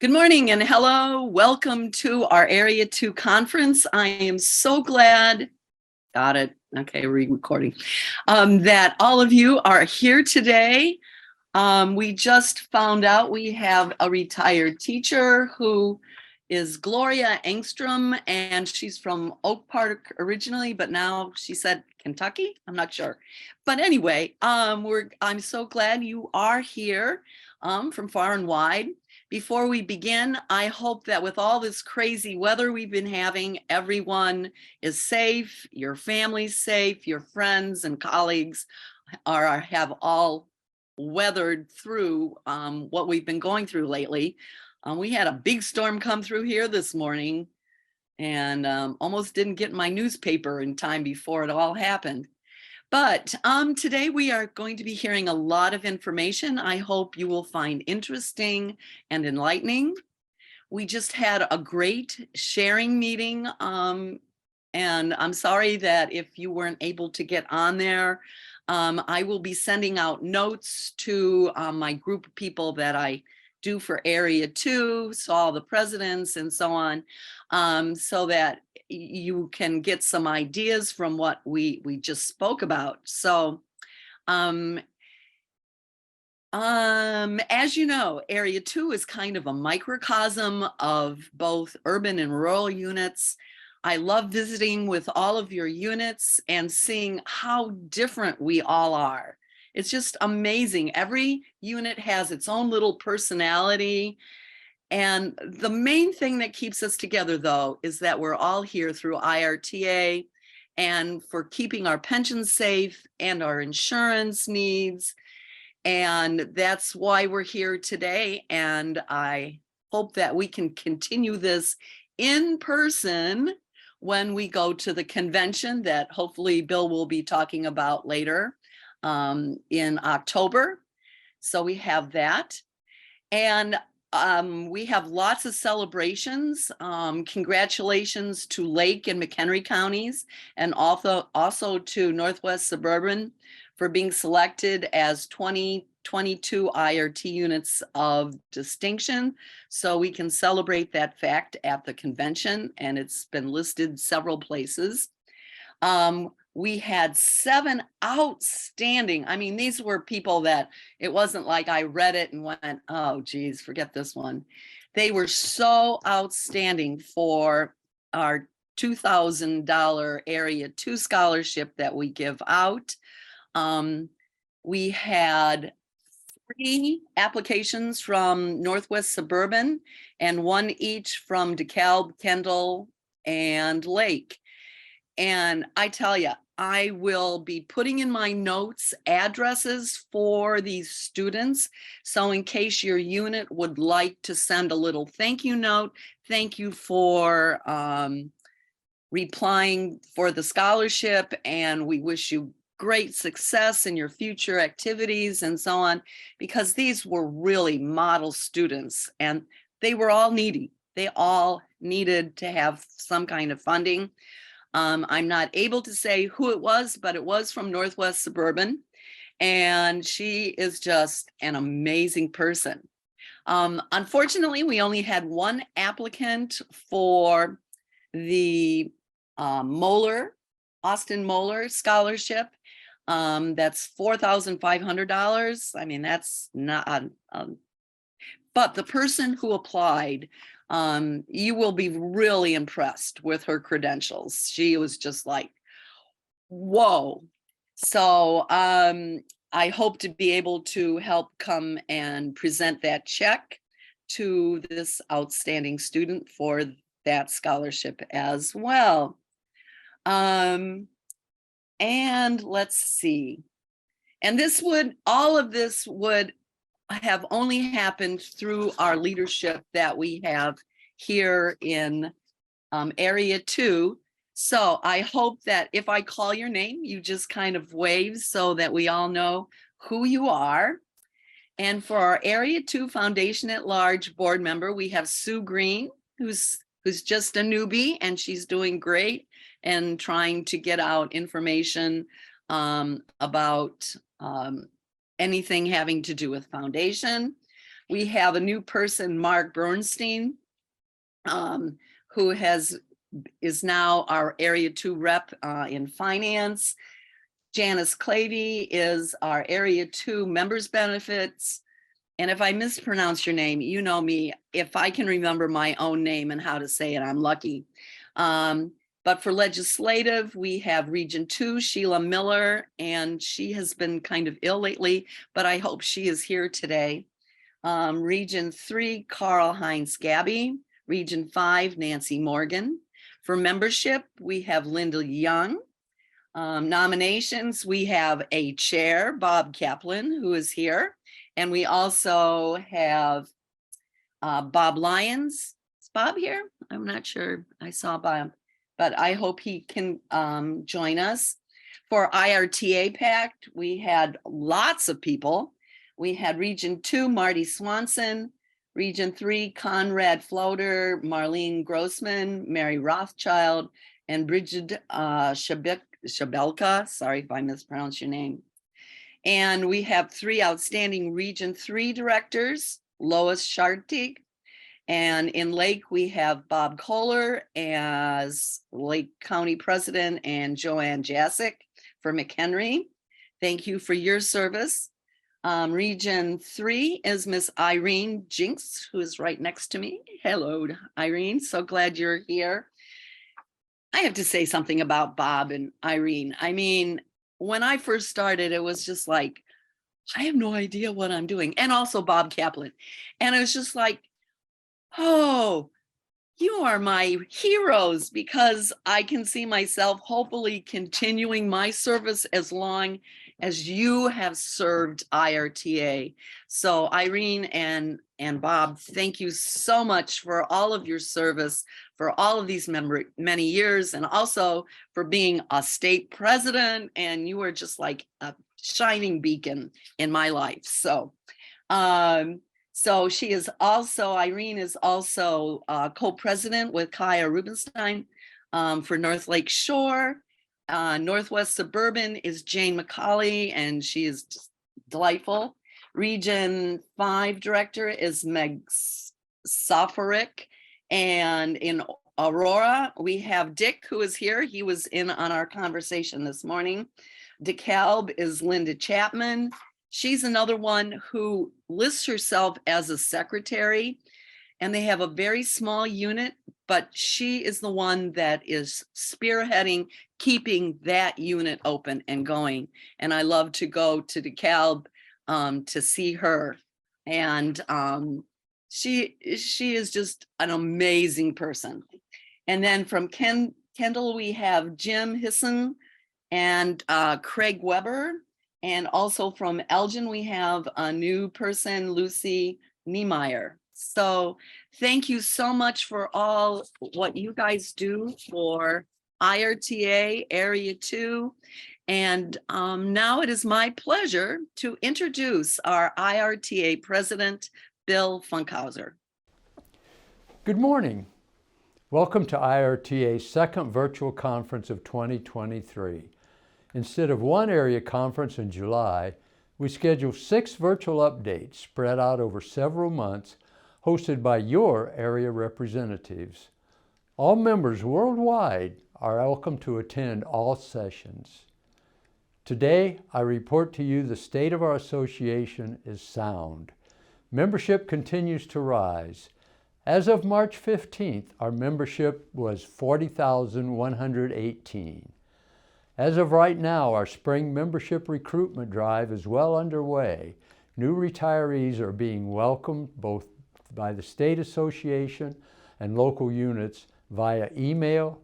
Good morning and hello. Welcome to our Area 2 conference. I am so glad, got it, okay, re-recording, that all of you are here today. We just found out we have a retired teacher who is Gloria Engstrom, and she's from Oak Park originally, but now she said Kentucky. I'm not sure. But anyway, I'm so glad you are here from far and wide. Before we begin, I hope that with all this crazy weather we've been having, everyone is safe, your family's safe, your friends and colleagues have all weathered through what we've been going through lately. We had a big storm come through here this morning and almost didn't get my newspaper in time before it all happened. But today we are going to be hearing a lot of information I hope you will find interesting and enlightening. We just had a great sharing meeting, and I'm sorry that if you weren't able to get on there. I will be sending out notes to my group of people that I do for Area 2, so all the presidents and so on, so that you can get some ideas from what we just spoke about. So as you know, Area 2 is kind of a microcosm of both urban and rural units. I love visiting with all of your units and seeing how different we all are. It's just amazing. Every unit has its own little personality. And the main thing that keeps us together, though, is that we're all here through IRTA and for keeping our pensions safe and our insurance needs. And that's why we're here today. And I hope that we can continue this in person when we go to the convention that hopefully Bill will be talking about later in October. So we have that. And we have lots of celebrations. Congratulations to Lake and McHenry counties, and also to Northwest Suburban for being selected as 2022 IRT units of distinction. So we can celebrate that fact at the convention, and it's been listed several places. We had 7 outstanding, I mean, these were people that it wasn't like I read it and went, oh, geez, forget this one. They were so outstanding for our $2,000 Area 2 scholarship that we give out. We had 3 applications from Northwest Suburban and 1 each from DeKalb, Kendall, and Lake. And I tell you, I will be putting in my notes addresses for these students. So in case your unit would like to send a little thank you note, thank you for replying for the scholarship, and we wish you great success in your future activities and so on, because these were really model students and they were all needy. They all needed to have some kind of funding. I'm not able to say who it was, but it was from Northwest Suburban, and she is just an amazing person. Unfortunately, we only had 1 applicant for the Austin Moeller scholarship. That's $4,500. I mean, that's not, but the person who applied, you will be really impressed with her credentials. She was just like, whoa. So I hope to be able to help come and present that check to this outstanding student for that scholarship as well. And let's see. And all of this would have only happened through our leadership that we have here in Area 2. So I hope that if I call your name, you just kind of wave so that we all know who you are. And for our Area 2 Foundation at Large board member, we have Sue Green, who's just a newbie, and she's doing great and trying to get out information about anything having to do with foundation. We have a new person, Mark Bernstein, who is now our Area 2 rep in finance. Janice Clavey is our Area 2 members benefits. And if I mispronounce your name, you know me, if I can remember my own name and how to say it, I'm lucky. But for legislative, we have Region 2, Sheila Miller, and she has been kind of ill lately, but I hope she is here today. Region 3, Carl Heinz Gabby. Region 5, Nancy Morgan. For membership, we have Linda Young. Nominations, we have a chair, Bob Kaplan, who is here. And we also have Bob Lyons. Is Bob here? I'm not sure. I saw Bob, but I hope he can join us. For IRTA Pact, we had lots of people. We had Region 2, Marty Swanson. Region 3, Conrad Floater, Marlene Grossman, Mary Rothschild, and Bridget Shabelka. Sorry if I mispronounced your name. And we have 3 outstanding Region 3 directors, Lois Schartig. And in Lake, we have Bob Kohler as Lake County President and Joanne Jasic for McHenry. Thank you for your service. Region 3 is Miss Irene Jinks, who is right next to me. Hello, Irene. So glad you're here. I have to say something about Bob and Irene. I mean, when I first started, it was just like, I have no idea what I'm doing. And also Bob Kaplan. And it was just like, oh, you are my heroes, because I can see myself hopefully continuing my service as long as you have served IRTA. So Irene and Bob, thank you so much for all of your service, for all of these many years, and also for being a state president. And you are just like a shining beacon in my life. So, she is also, Irene is also co-president with Kaya Rubenstein for North Lake Shore. Northwest Suburban is Jane McCauley, and she is just delightful. Region 5 director is Meg Soforic. And in Aurora, we have Dick, who is here. He was in on our conversation this morning. DeKalb is Linda Chapman. She's another one who lists herself as a secretary, and they have a very small unit, but she is the one that is spearheading, keeping that unit open and going. And I love to go to DeKalb to see her. And she is just an amazing person. And then from Kendall, we have Jim Hisson and Craig Weber. And also from Elgin, we have a new person, Lucy Niemeyer. So thank you so much for all what you guys do for IRTA Area 2. And now it is my pleasure to introduce our IRTA President, Bill Funkhauser. Good morning. Welcome to IRTA's second virtual conference of 2023. Instead of one area conference in July, we scheduled 6 virtual updates spread out over several months, hosted by your area representatives. All members worldwide are welcome to attend all sessions. Today, I report to you the state of our association is sound. Membership continues to rise. As of March 15th, our membership was 40,118. As of right now, our spring membership recruitment drive is well underway. New retirees are being welcomed both by the state association and local units via email,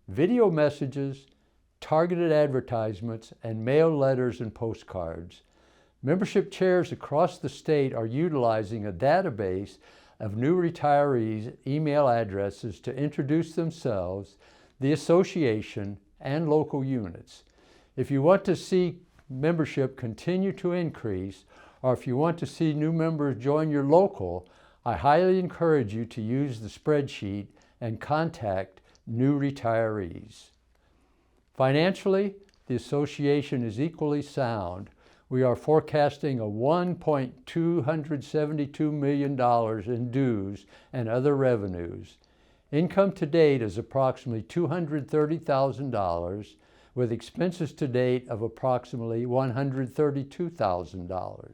video messages, targeted advertisements, and mail letters and postcards. Membership chairs across the state are utilizing a database of new retirees' email addresses to introduce themselves, the association, and local units. If you want to see membership continue to increase, or if you want to see new members join your local, I highly encourage you to use the spreadsheet and contact new retirees. Financially, the association is equally sound. we are forecasting a $1.272 million in dues and other revenues. Income to date is approximately $230,000, with expenses to date of approximately $132,000.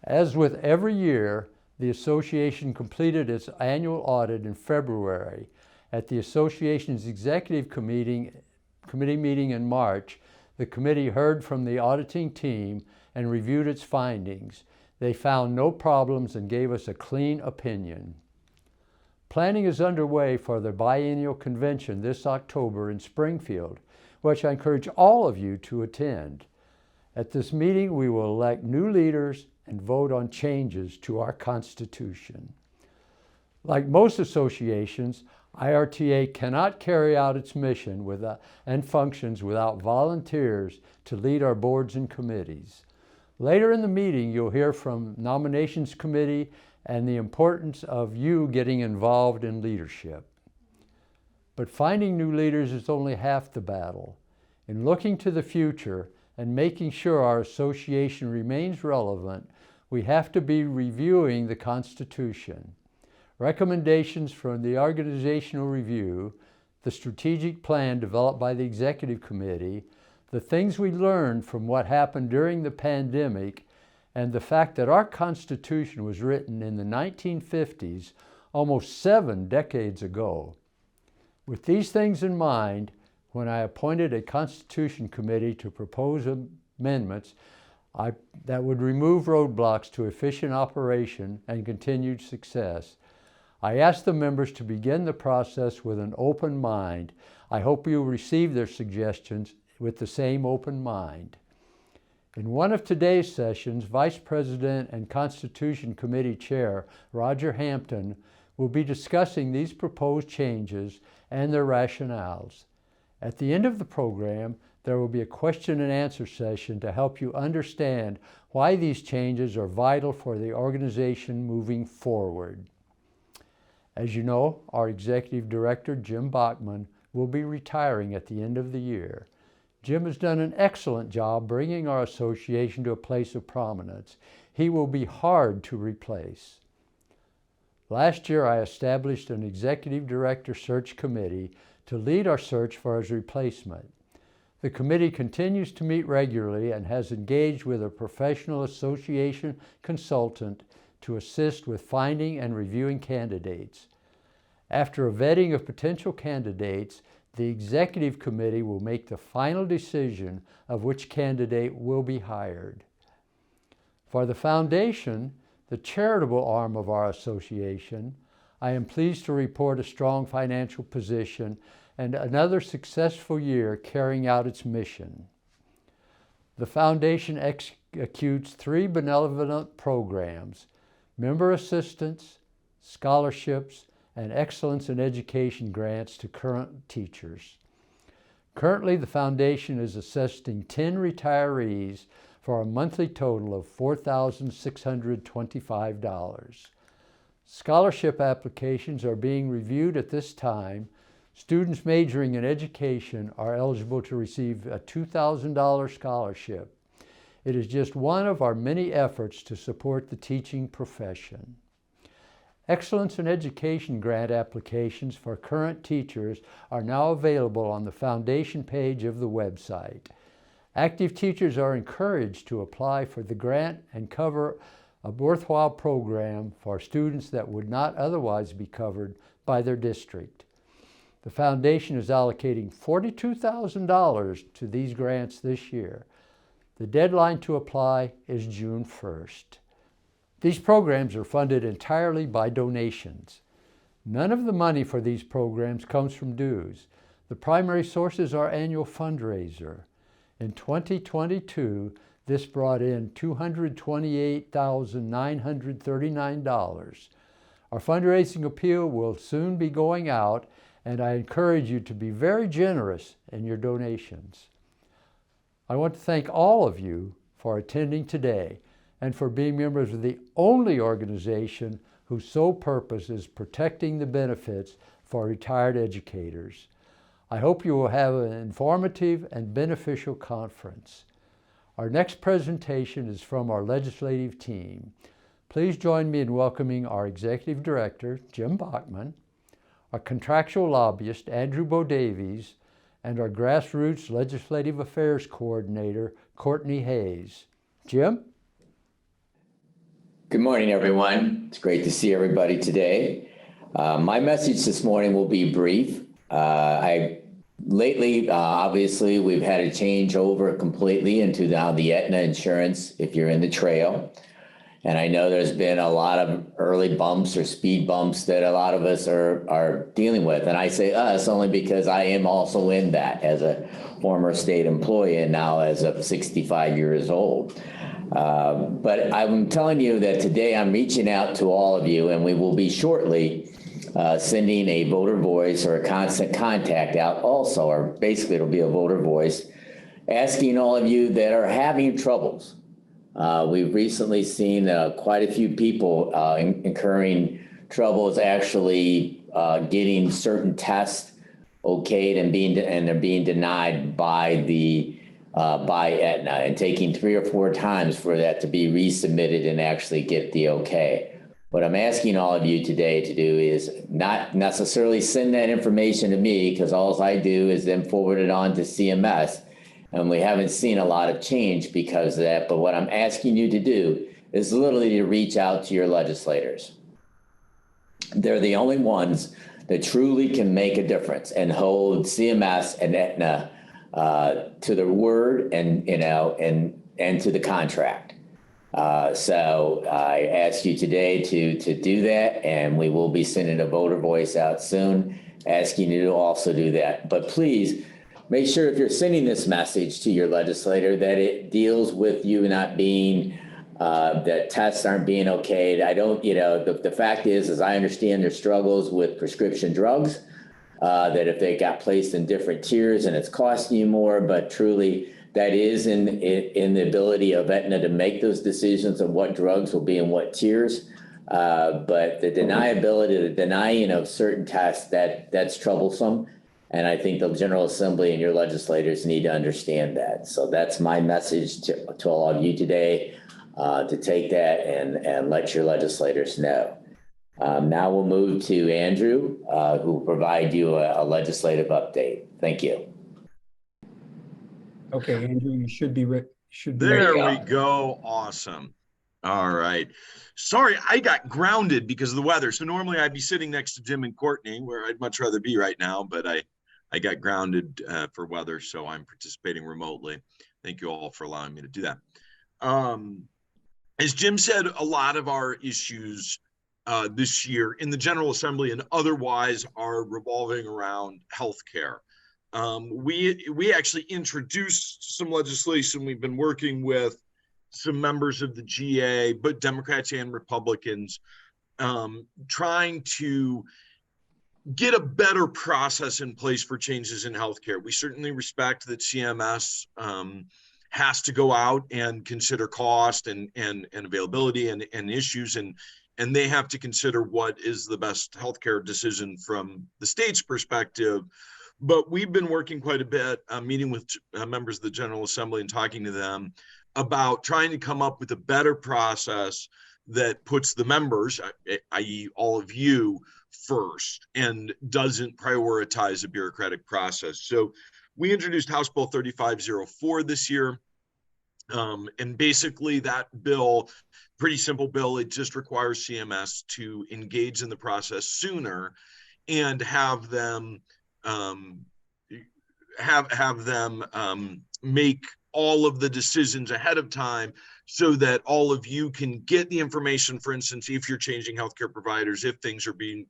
As with every year, the association completed its annual audit in February. At the association's executive committee meeting in March, the committee heard from the auditing team and reviewed its findings. They found no problems and gave us a clean opinion. Planning is underway for the biennial convention this October in Springfield, which I encourage all of you to attend. At this meeting, we will elect new leaders and vote on changes to our Constitution. Like most associations, IRTA cannot carry out its mission and functions without volunteers to lead our boards and committees. Later in the meeting, you'll hear from Nominations Committee and the importance of you getting involved in leadership. But finding new leaders is only half the battle. In looking to the future and making sure our association remains relevant, we have to be reviewing the Constitution. Recommendations from the Organizational Review, the strategic plan developed by the Executive Committee, the things we learned from what happened during the pandemic, and the fact that our Constitution was written in the 1950s, almost 7 decades ago. With these things in mind, when I appointed a Constitution Committee to propose amendments that would remove roadblocks to efficient operation and continued success, I asked the members to begin the process with an open mind. I hope you will receive their suggestions with the same open mind. In one of today's sessions, Vice President and Constitution Committee Chair Roger Hampton will be discussing these proposed changes and their rationales. At the end of the program, there will be a question and answer session to help you understand why these changes are vital for the organization moving forward. As you know, our Executive Director, Jim Bachman, will be retiring at the end of the year. Jim has done an excellent job bringing our association to a place of prominence. He will be hard to replace. Last year, I established an Executive Director Search Committee to lead our search for his replacement. The committee continues to meet regularly and has engaged with a professional association consultant to assist with finding and reviewing candidates. After a vetting of potential candidates, the Executive Committee will make the final decision of which candidate will be hired. For the Foundation, the charitable arm of our association, I am pleased to report a strong financial position and another successful year carrying out its mission. The Foundation executes 3 benevolent programs: member assistance, scholarships, and excellence in education grants to current teachers. Currently, the Foundation is assisting 10 retirees for a monthly total of $4,625. Scholarship applications are being reviewed at this time. Students majoring in education are eligible to receive a $2,000 scholarship. It is just one of our many efforts to support the teaching profession. Excellence in Education grant applications for current teachers are now available on the Foundation page of the website. Active teachers are encouraged to apply for the grant and cover a worthwhile program for students that would not otherwise be covered by their district. The Foundation is allocating $42,000 to these grants this year. The deadline to apply is June 1st. These programs are funded entirely by donations. None of the money for these programs comes from dues. The primary source is our annual fundraiser. In 2022, this brought in $228,939. Our fundraising appeal will soon be going out, and I encourage you to be very generous in your donations. I want to thank all of you for attending today and for being members of the only organization whose sole purpose is protecting the benefits for retired educators. I hope you will have an informative and beneficial conference. Our next presentation is from our legislative team. Please join me in welcoming our Executive Director, Jim Bachman, our contractual lobbyist, Andrew Bodavies, and our Grassroots Legislative Affairs Coordinator, Courtney Hayes. Jim? Good morning, everyone. It's great to see everybody today. My message this morning will be brief. Lately, obviously, we've had a change over completely into now the Aetna insurance if you're in the trail. And I know there's been a lot of early bumps or speed bumps that a lot of us are dealing with. And I say us only because I am also in that as a former state employee and now as of 65 years old. But I'm telling you that today I'm reaching out to all of you, and we will be shortly sending a voter voice or a constant contact out also, or basically it'll be a voter voice, asking all of you that are having troubles. We've recently seen quite a few people incurring troubles actually getting certain tests okayed and they're being denied by Aetna, and taking 3 or 4 times for that to be resubmitted and actually get the okay. What I'm asking all of you today to do is not necessarily send that information to me, because all I do is then forward it on to CMS, and we haven't seen a lot of change because of that. But what I'm asking you to do is literally to reach out to your legislators. They're the only ones that truly can make a difference and hold CMS and Aetna to the word and to the contract. So I ask you today to do that, and we will be sending a voter voice out soon, asking you to also do that. But please make sure if you're sending this message to your legislator that it deals with you not being that tests aren't being okayed. I don't, the fact is I understand there's struggles with prescription drugs. That if they got placed in different tiers and it's costing you more, but truly that is in the ability of Aetna to make those decisions of what drugs will be in what tiers. But the deniability, the denying of certain tests, that's troublesome. And I think the General Assembly and your legislators need to understand that. So that's my message to all of you today, to take that and let your legislators know. Now we'll move to Andrew, who will provide you a legislative update. Thank you. Okay, Andrew, you should be ready. There we go. Awesome. All right. Sorry, I got grounded because of the weather. So normally I'd be sitting next to Jim and Courtney, where I'd much rather be right now, but I got grounded for weather, so I'm participating remotely. Thank you all for allowing me to do that. As Jim said, a lot of our issues this year in the General Assembly and otherwise are revolving around healthcare. We actually introduced some legislation. We've been working with some members of the GA, but Democrats and Republicans, trying to get a better process in place for changes in healthcare. We certainly respect that CMS has to go out and consider cost and availability and issues, and they have to consider what is the best healthcare decision from the state's perspective. But we've been working quite a bit, meeting with members of the General Assembly and talking to them about trying to come up with a better process that puts the members, i.e. all of you, first and doesn't prioritize a bureaucratic process. So we introduced House Bill 3504 this year. And basically that bill, pretty simple bill, it just requires CMS to engage in the process sooner and have them make all of the decisions ahead of time so that all of you can get the information. For instance, if you're changing healthcare providers, if things are being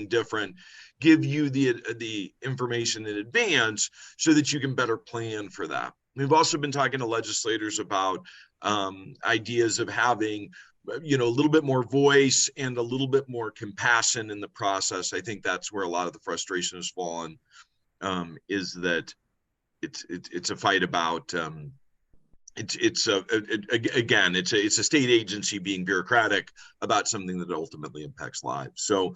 different, give you the information in advance so that you can better plan for that. We've also been talking to legislators about ideas of having, a little bit more voice and a little bit more compassion in the process. I think that's where a lot of the frustration has fallen, is that it's a fight about it's a state agency being bureaucratic about something that ultimately impacts lives. So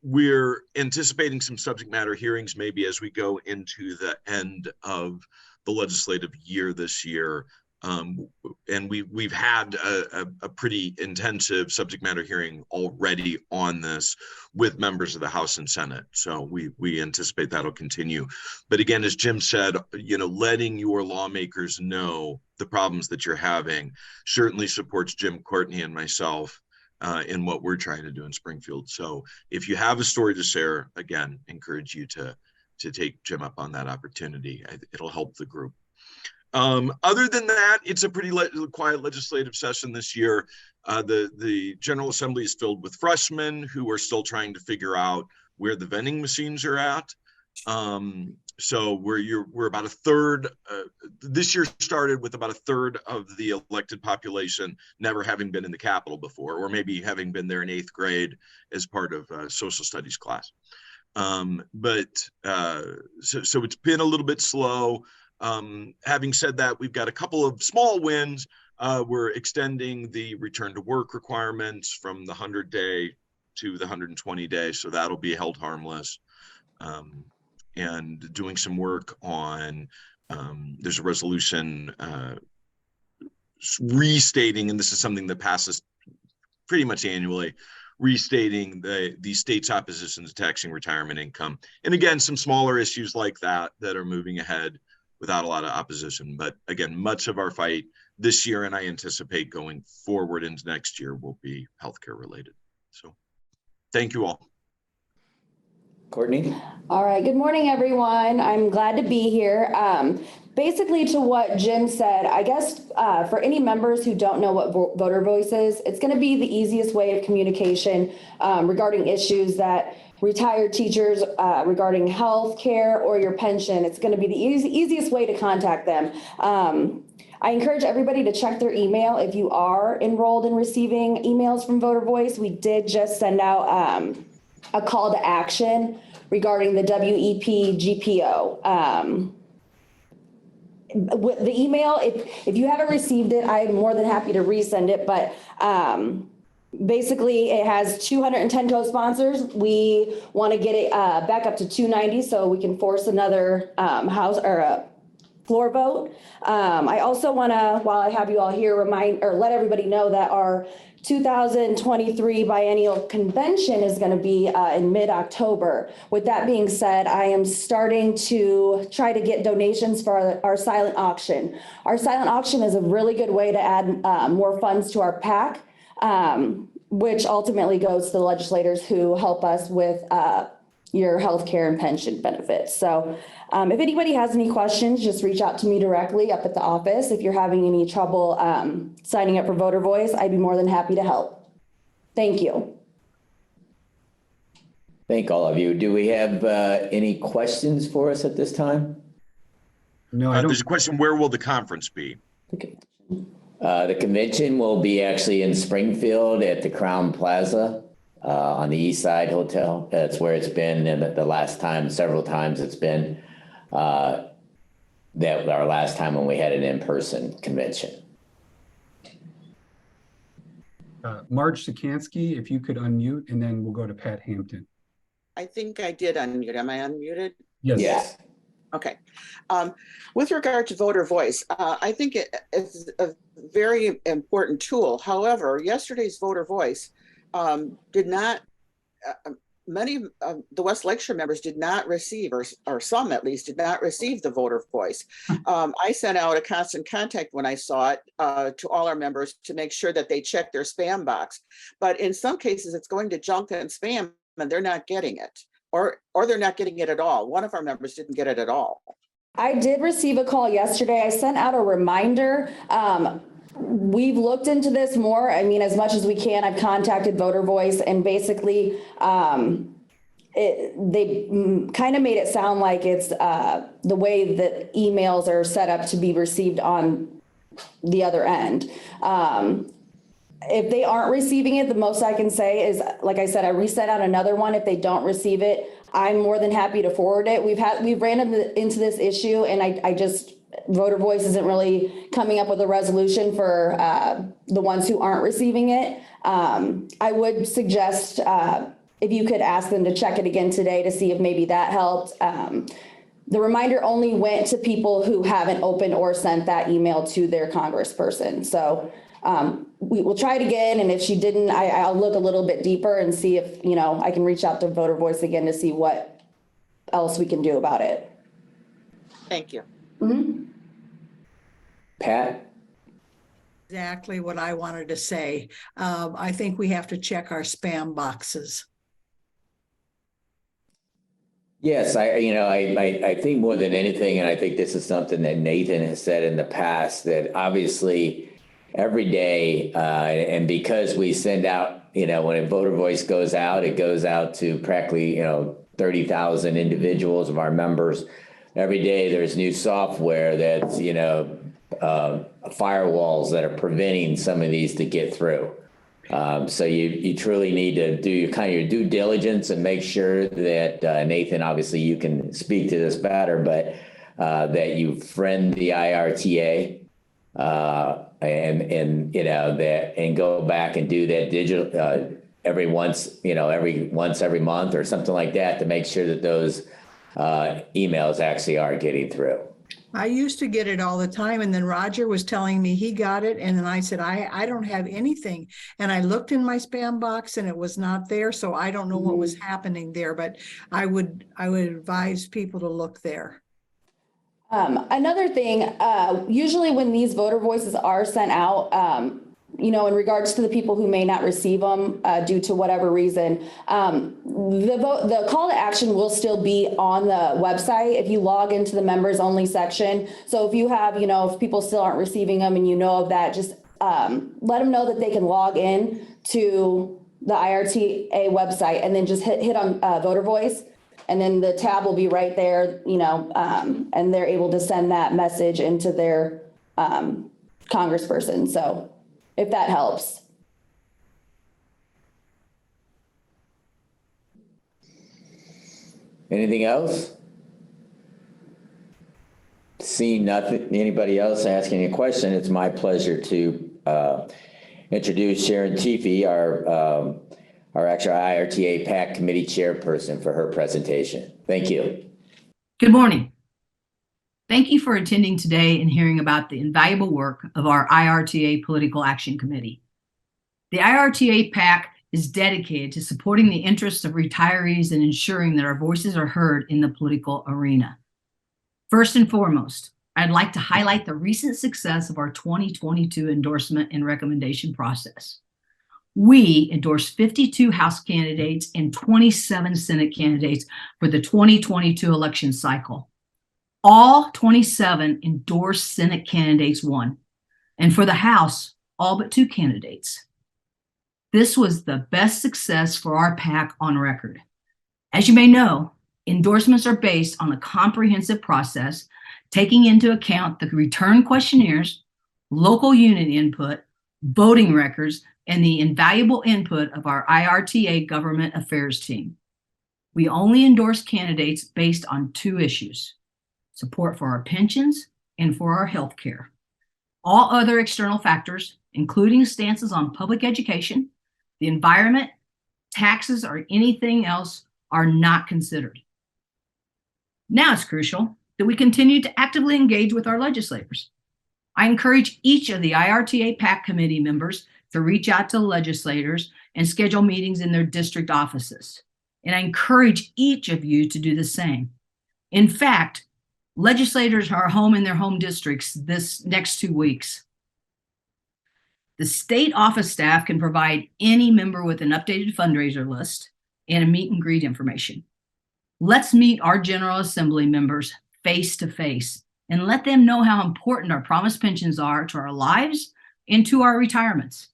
we're anticipating some subject matter hearings maybe as we go into the end of the legislative year this year, And we've had a pretty intensive subject matter hearing already on this with members of the House and Senate. So we anticipate that'll continue. But again, as Jim said, letting your lawmakers know the problems that you're having certainly supports Jim Courtney and myself in what we're trying to do in Springfield. So if you have a story to share, again, encourage you to take Jim up on that opportunity. It'll help the group. Other than that, it's a pretty quiet legislative session this year. The General Assembly is filled with freshmen who are still trying to figure out where the vending machines are at. So we're about a third. This year started with about a third of the elected population never having been in the Capitol before, or maybe having been there in 8th grade as part of a social studies class. So it's been a little bit slow. Having said that, we've got a couple of small wins. We're extending the return to work requirements from the 100-day to the 120-day, so that'll be held harmless. And doing some work on, there's a resolution restating, and this is something that passes pretty much annually, restating the state's opposition to taxing retirement income. And again, some smaller issues like that are moving ahead without a lot of opposition. But again, much of our fight this year, and I anticipate going forward into next year, will be healthcare related. So thank you all. Courtney? All right. Good morning, everyone. I'm glad to be here. Basically, to what Jim said, I guess for any members who don't know what Voter Voice is, it's going to be the easiest way of communication regarding issues that retired teachers regarding health care or your pension. It's going to be the easiest way to contact them. I encourage everybody to check their email if you are enrolled in receiving emails from Voter Voice. We did just send out a call to action regarding the WEP GPO. With the email, if you haven't received it, I'm more than happy to resend it, but basically it has 210 co-sponsors. We want to get it back up to 290 so we can force another House or a floor vote. I also want to, while I have you all here, let everybody know that our 2023 biennial convention is going to be in mid-October. With that being said, I am starting to try to get donations for our silent auction. Our silent auction is a really good way to add more funds to our PAC, which ultimately goes to the legislators who help us with your health care and pension benefits. So if anybody has any questions, just reach out to me directly up at the office. If you're having any trouble signing up for Voter Voice, I'd be more than happy to help. Thank you. Thank all of you. Do we have any questions for us at this time? No, I don't. There's a question, where will the conference be? Okay. The convention will be actually in Springfield at the Crown Plaza on the East Side Hotel. That's where it's been, and the last time, several times it's been. That our last time when we had an in-person convention. Marge Sikansky, if you could unmute, and then we'll go to Pat Hampton. I think I did unmute. Am I unmuted? Yes. Yes. Okay. With regard to Voter Voice, I think it's a very important tool. However, yesterday's Voter Voice did not, many of the West Lakeshore members did not receive, or some at least, did not receive the Voter Voice. I sent out a constant contact when I saw it to all our members to make sure that they check their spam box. But in some cases, it's going to junk and spam, and they're not getting it. Or they're not getting it at all. One of our members didn't get it at all. I did receive a call yesterday. I sent out a reminder. We've looked into this more. I mean, as much as we can, I've contacted Voter Voice, and basically they kind of made it sound like it's the way that emails are set up to be received on the other end. If they aren't receiving it, the most I can say is, like I said, I resent out another one. If they don't receive it, I'm more than happy to forward it. We've ran into this issue, and I just, Voter Voice isn't really coming up with a resolution for the ones who aren't receiving it. I would suggest if you could ask them to check it again today to see if maybe that helped. the reminder only went to people who haven't opened or sent that email to their congressperson. So we will try it again. And if she didn't, I'll look a little bit deeper and see if, I can reach out to Voter Voice again to see what else we can do about it. Thank you. Pat? Exactly what I wanted to say. I think we have to check our spam boxes. Yes, I think more than anything, and I think this is something that Nathan has said in the past, that obviously every day, and because we send out, when a Voter Voice goes out, it goes out to practically, 30,000 individuals of our members. Every day there's new software that's, firewalls that are preventing some of these to get through. So you truly need to do your due diligence and make sure that, Nathan, obviously you can speak to this better, but that you friend the IRTA and go back and do that digital every month or something like that to make sure that those emails actually are getting through. I used to get it all the time, and then Roger was telling me he got it, and then I said, I don't have anything. And I looked in my spam box and it was not there, so I don't know what was happening there, but I would advise people to look there. Another thing, usually when these Voter Voices are sent out, in regards to the people who may not receive them due to whatever reason, the call to action will still be on the website if you log into the members only section. So if you have, if people still aren't receiving them and you know of that, just let them know that they can log in to the IRTA website and then just hit on Voter Voice. And then the tab will be right there, and they're able to send that message into their congressperson. So if that helps. Anything else? Seeing nothing, anybody else asking a question, it's my pleasure to introduce Sharon Teefee, our actual IRTA PAC committee chairperson, for her presentation. Thank you. Good morning. Thank you for attending today and hearing about the invaluable work of our IRTA Political Action Committee. The IRTA PAC is dedicated to supporting the interests of retirees and ensuring that our voices are heard in the political arena. First and foremost, I'd like to highlight the recent success of our 2022 endorsement and recommendation process. We endorsed 52 House candidates and 27 Senate candidates for the 2022 election cycle. All 27 endorsed Senate candidates won, and for the House, all but 2 candidates. This was the best success for our PAC on record. As you may know, endorsements are based on a comprehensive process, taking into account the return questionnaires, local unit input, voting records, and the invaluable input of our IRTA government affairs team. We only endorse candidates based on 2 issues: support for our pensions and for our health care. All other external factors, including stances on public education, the environment, taxes, or anything else, are not considered. Now it's crucial that we continue to actively engage with our legislators. I encourage each of the IRTA PAC committee members to reach out to legislators and schedule meetings in their district offices. And I encourage each of you to do the same. In fact, legislators are home in their home districts this next 2 weeks. The state office staff can provide any member with an updated fundraiser list and a meet and greet information. Let's meet our General Assembly members face to face and let them know how important our promised pensions are to our lives and to our retirements.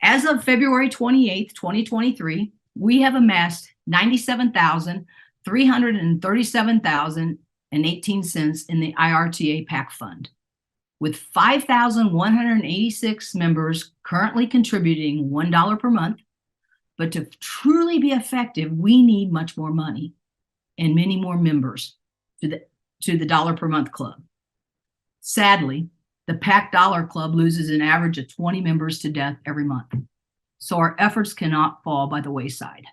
As of February 28th, 2023, we have amassed $97,337,018 in the IRTA PAC fund, with 5,186 members currently contributing $1 per month. But to truly be effective, we need much more money and many more members to the $1 per month club. Sadly, the PAC Dollar Club loses an average of 20 members to death every month, so our efforts cannot fall by the wayside.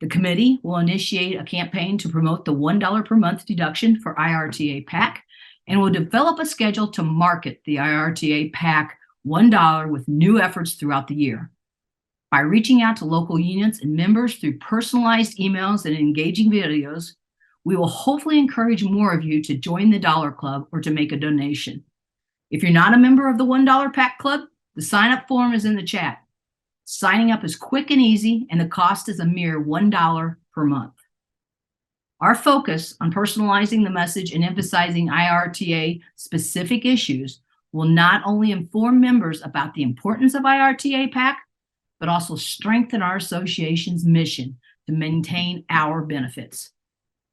The committee will initiate a campaign to promote the $1 per month deduction for IRTA PAC and will develop a schedule to market the IRTA PAC $1 with new efforts throughout the year. By reaching out to local unions and members through personalized emails and engaging videos, we will hopefully encourage more of you to join the Dollar Club or to make a donation. If you're not a member of the $1 PAC Club, the sign-up form is in the chat. Signing up is quick and easy, and the cost is a mere $1 per month. Our focus on personalizing the message and emphasizing IRTA-specific issues will not only inform members about the importance of IRTA PAC, but also strengthen our association's mission to maintain our benefits.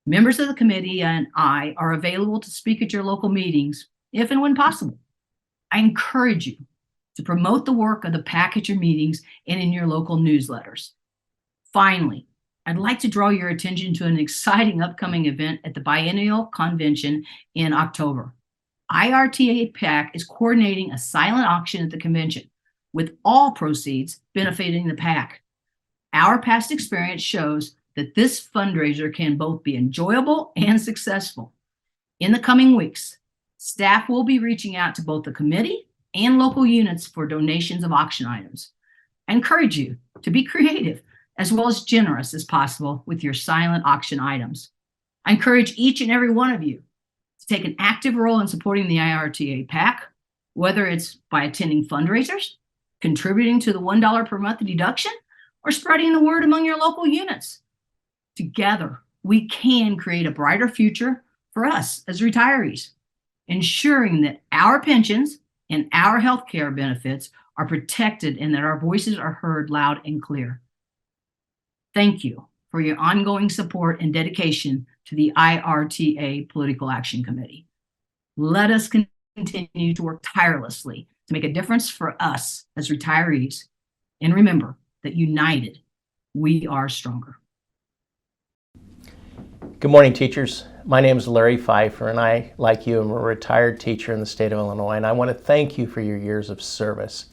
Members of the committee and I are available to speak at your local meetings if and when possible. I encourage you to promote the work of the PAC at your meetings and in your local newsletters. Finally, I'd like to draw your attention to an exciting upcoming event at the Biennial Convention in October. IRTA PAC is coordinating a silent auction at the convention, with all proceeds benefiting the PAC. Our past experience shows that this fundraiser can both be enjoyable and successful. In the coming weeks, staff will be reaching out to both the committee and local units for donations of auction items. I encourage you to be creative as well as generous as possible with your silent auction items. I encourage each and every one of you to take an active role in supporting the IRTA PAC, whether it's by attending fundraisers, contributing to the $1 per month deduction, or spreading the word among your local units. Together, we can create a brighter future for us as retirees, ensuring that our pensions and our healthcare benefits are protected and that our voices are heard loud and clear. Thank you for your ongoing support and dedication to the IRTA Political Action Committee. Let us continue to work tirelessly to make a difference for us as retirees. And remember that united, we are stronger. Good morning, teachers. My name is Larry Pfeiffer, and I, like you, am a retired teacher in the state of Illinois, and I want to thank you for your years of service.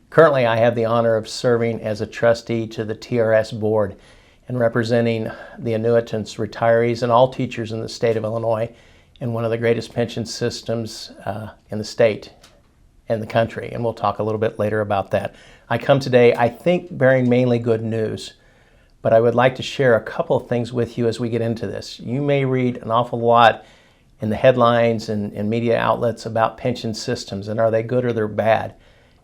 Currently, I have the honor of serving as a trustee to the TRS board and representing the annuitants, retirees, and all teachers in the state of Illinois in one of the greatest pension systems in the state and the country, and we'll talk a little bit later about that. I come today, I think, bearing mainly good news, but I would like to share a couple of things with you as we get into this. You may read an awful lot in the headlines and media outlets about pension systems, and are they good or they're bad?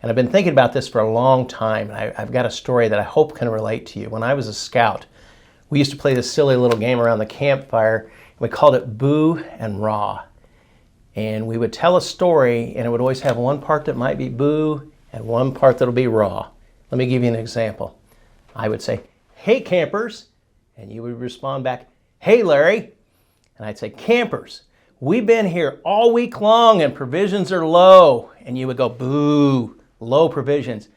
And I've been thinking about this for a long time, and I've got a story that I hope can relate to you. When I was a scout, we used to play this silly little game around the campfire. We called it Boo and Raw. And we would tell a story, and it would always have one part that might be boo and one part that'll be raw. Let me give you an example. I would say, "Hey, campers," and you would respond back, "Hey, Larry." And I'd say, "Campers, we've been here all week long and provisions are low." And you would go, "Boo, low provisions."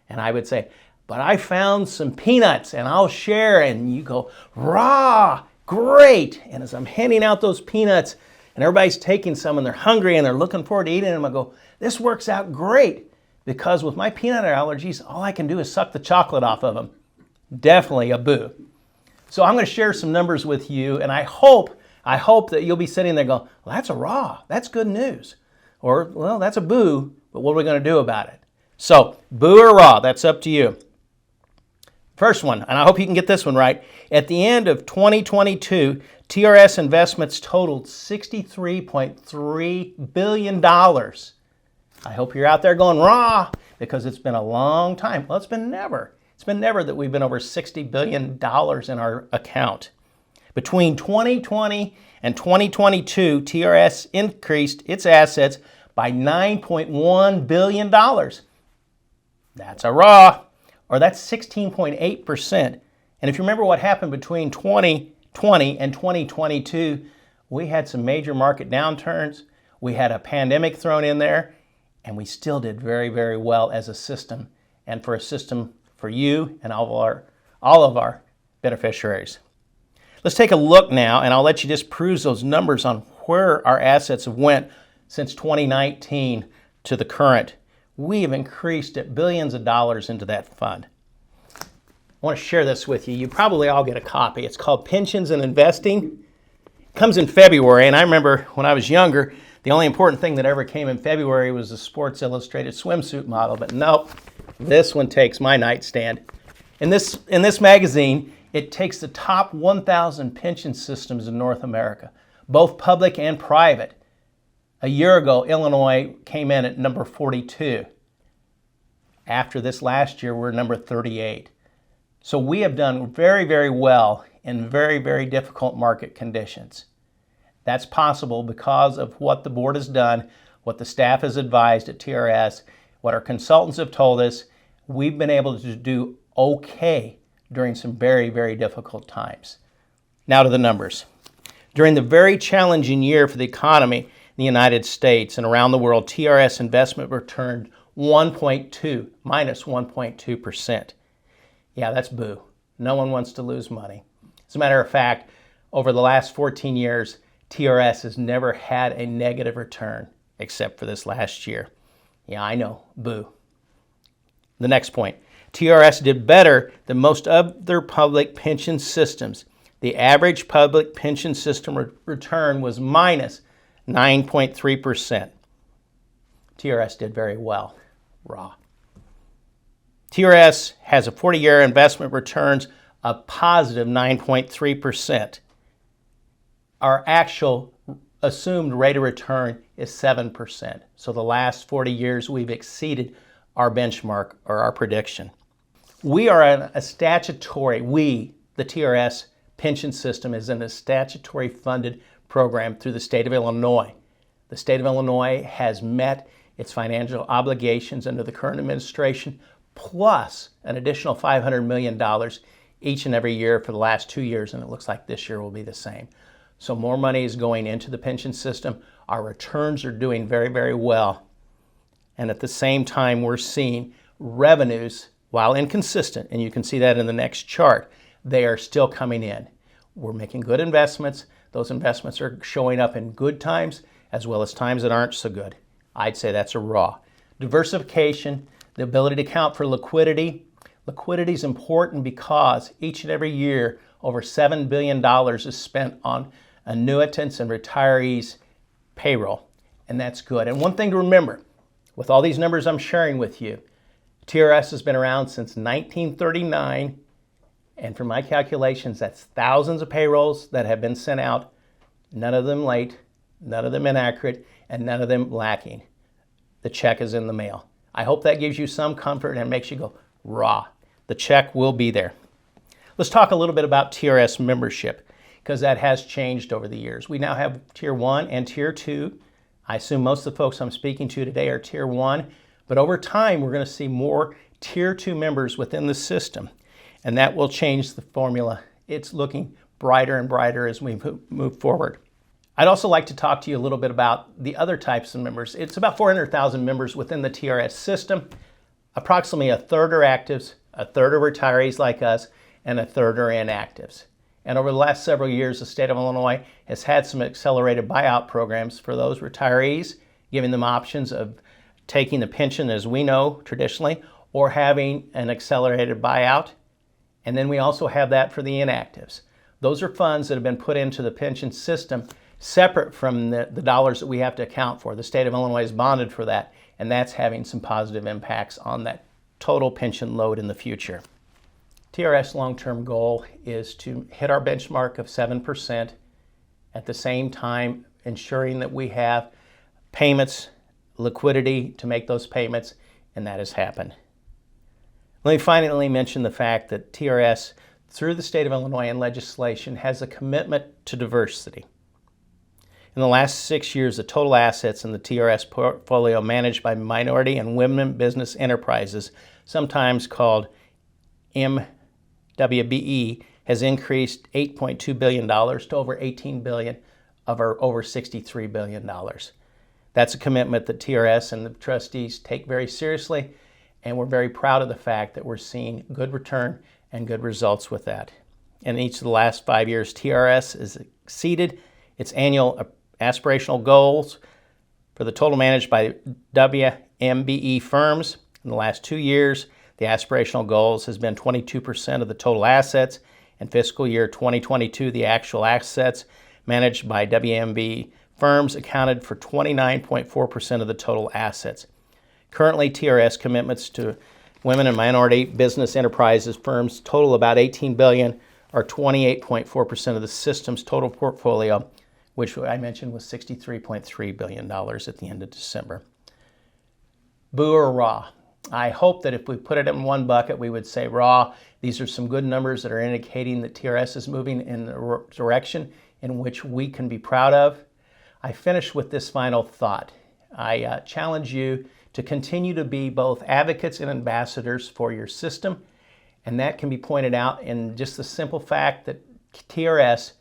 And I would say, "But I found some peanuts and I'll share." And you go, "Raw, great." And as I'm handing out those peanuts and everybody's taking some and they're hungry and they're looking forward to eating them, I go, "This works out great because with my peanut allergies, all I can do is suck the chocolate off of them." Definitely a boo. So I'm going to share some numbers with you, and I hope that you'll be sitting there going, "Well, that's a raw. That's good news." Or, "Well, that's a boo, but what are we going to do about it?" So, boo or raw, that's up to you. First one, and I hope you can get this one right. At the end of 2022, TRS investments totaled $63.3 billion. I hope you're out there going raw because it's been a long time. Well, it's been never that we've been over $60 billion in our account. Between 2020 and 2022, TRS increased its assets by $9.1 billion. That's a raw, or that's 16.8%. And if you remember what happened between 2020 and 2022, we had some major market downturns. We had a pandemic thrown in there, and we still did very, very well as a system, and for a system for you and all of our beneficiaries. Let's take a look now, and I'll let you just peruse those numbers on where our assets have went since 2019 to the current. We have increased at billions of dollars into that fund. I want to share this with you. You probably all get a copy. It's called Pensions and Investing. It comes in February, and I remember when I was younger, the only important thing that ever came in February was the Sports Illustrated swimsuit model, but nope, this one takes my nightstand. In this magazine, it takes the top 1,000 pension systems in North America, both public and private. A year ago, Illinois came in at number 42. After this last year, we're number 38. So we have done very, very well in very, very difficult market conditions. That's possible because of what the board has done, what the staff has advised at TRS, what our consultants have told us. We've been able to do okay during some very, very difficult times. Now to the numbers. During the very challenging year for the economy in the United States and around the world, TRS investment returned minus 1.2%. Yeah, that's boo. No one wants to lose money. As a matter of fact, over the last 14 years, TRS has never had a negative return except for this last year. Yeah, I know, boo. The next point, TRS did better than most other public pension systems. The average public pension system return was minus 9.3%. TRS did very well. Raw. TRS has a 40-year investment returns of positive 9.3%. Our actual assumed rate of return is 7%. So the last 40 years we've exceeded our benchmark or our prediction. We are the TRS pension system is in a statutory funded program through the state of Illinois. The state of Illinois has met its financial obligations under the current administration, plus an additional $500 million each and every year for the last 2 years, and it looks like this year will be the same. So more money is going into the pension system. Our returns are doing very, very well. And at the same time, we're seeing revenues, while inconsistent, and you can see that in the next chart, they are still coming in. We're making good investments. Those investments are showing up in good times as well as times that aren't so good. I'd say that's a raw. Diversification, the ability to account for liquidity. Liquidity is important because each and every year, over $7 billion is spent on annuitants and retirees' payroll, and that's good. And one thing to remember, with all these numbers I'm sharing with you, TRS has been around since 1939, and from my calculations, that's thousands of payrolls that have been sent out, none of them late, none of them inaccurate, and none of them lacking. The check is in the mail. I hope that gives you some comfort and makes you go, rah. The check will be there. Let's talk a little bit about TRS membership, because that has changed over the years. We now have Tier 1 and Tier 2. I assume most of the folks I'm speaking to today are Tier 1, but over time we're going to see more Tier 2 members within the system, and that will change the formula. It's looking brighter and brighter as we move forward. I'd also like to talk to you a little bit about the other types of members. It's about 400,000 members within the TRS system. Approximately a third are actives, a third are retirees like us, and a third are inactives. And over the last several years, the state of Illinois has had some accelerated buyout programs for those retirees, giving them options of taking the pension as we know traditionally, or having an accelerated buyout. And then we also have that for the inactives. Those are funds that have been put into the pension system separate from the dollars that we have to account for. The state of Illinois is bonded for that, and that's having some positive impacts on that total pension load in the future. TRS long-term goal is to hit our benchmark of 7%, at the same time ensuring that we have payments, liquidity to make those payments, and that has happened. Let me finally mention the fact that TRS, through the state of Illinois and legislation, has a commitment to diversity. In the last 6 years, the total assets in the TRS portfolio managed by minority and women business enterprises, sometimes called MWBE, has increased $8.2 billion to over $18 billion of our over $63 billion. That's a commitment that TRS and the trustees take very seriously, and we're very proud of the fact that we're seeing good return and good results with that. In each of the last 5 years, TRS has exceeded its annual aspirational goals for the total managed by WMBE firms. In the last 2 years, The aspirational goals has been 22% of the total assets. In fiscal year 2022, the actual assets managed by WMB firms accounted for 29.4% of the total assets. Currently, TRS commitments to women and minority business enterprises firms total about $18 billion, or 28.4% of the system's total portfolio, which I mentioned was $63.3 billion at the end of December. Boo or raw? I hope that if we put it in one bucket, we would say raw. These are some good numbers that are indicating that TRS is moving in the direction in which we can be proud of. I finish with this final thought. I challenge you to continue to be both advocates and ambassadors for your system, and that can be pointed out in just the simple fact that TRS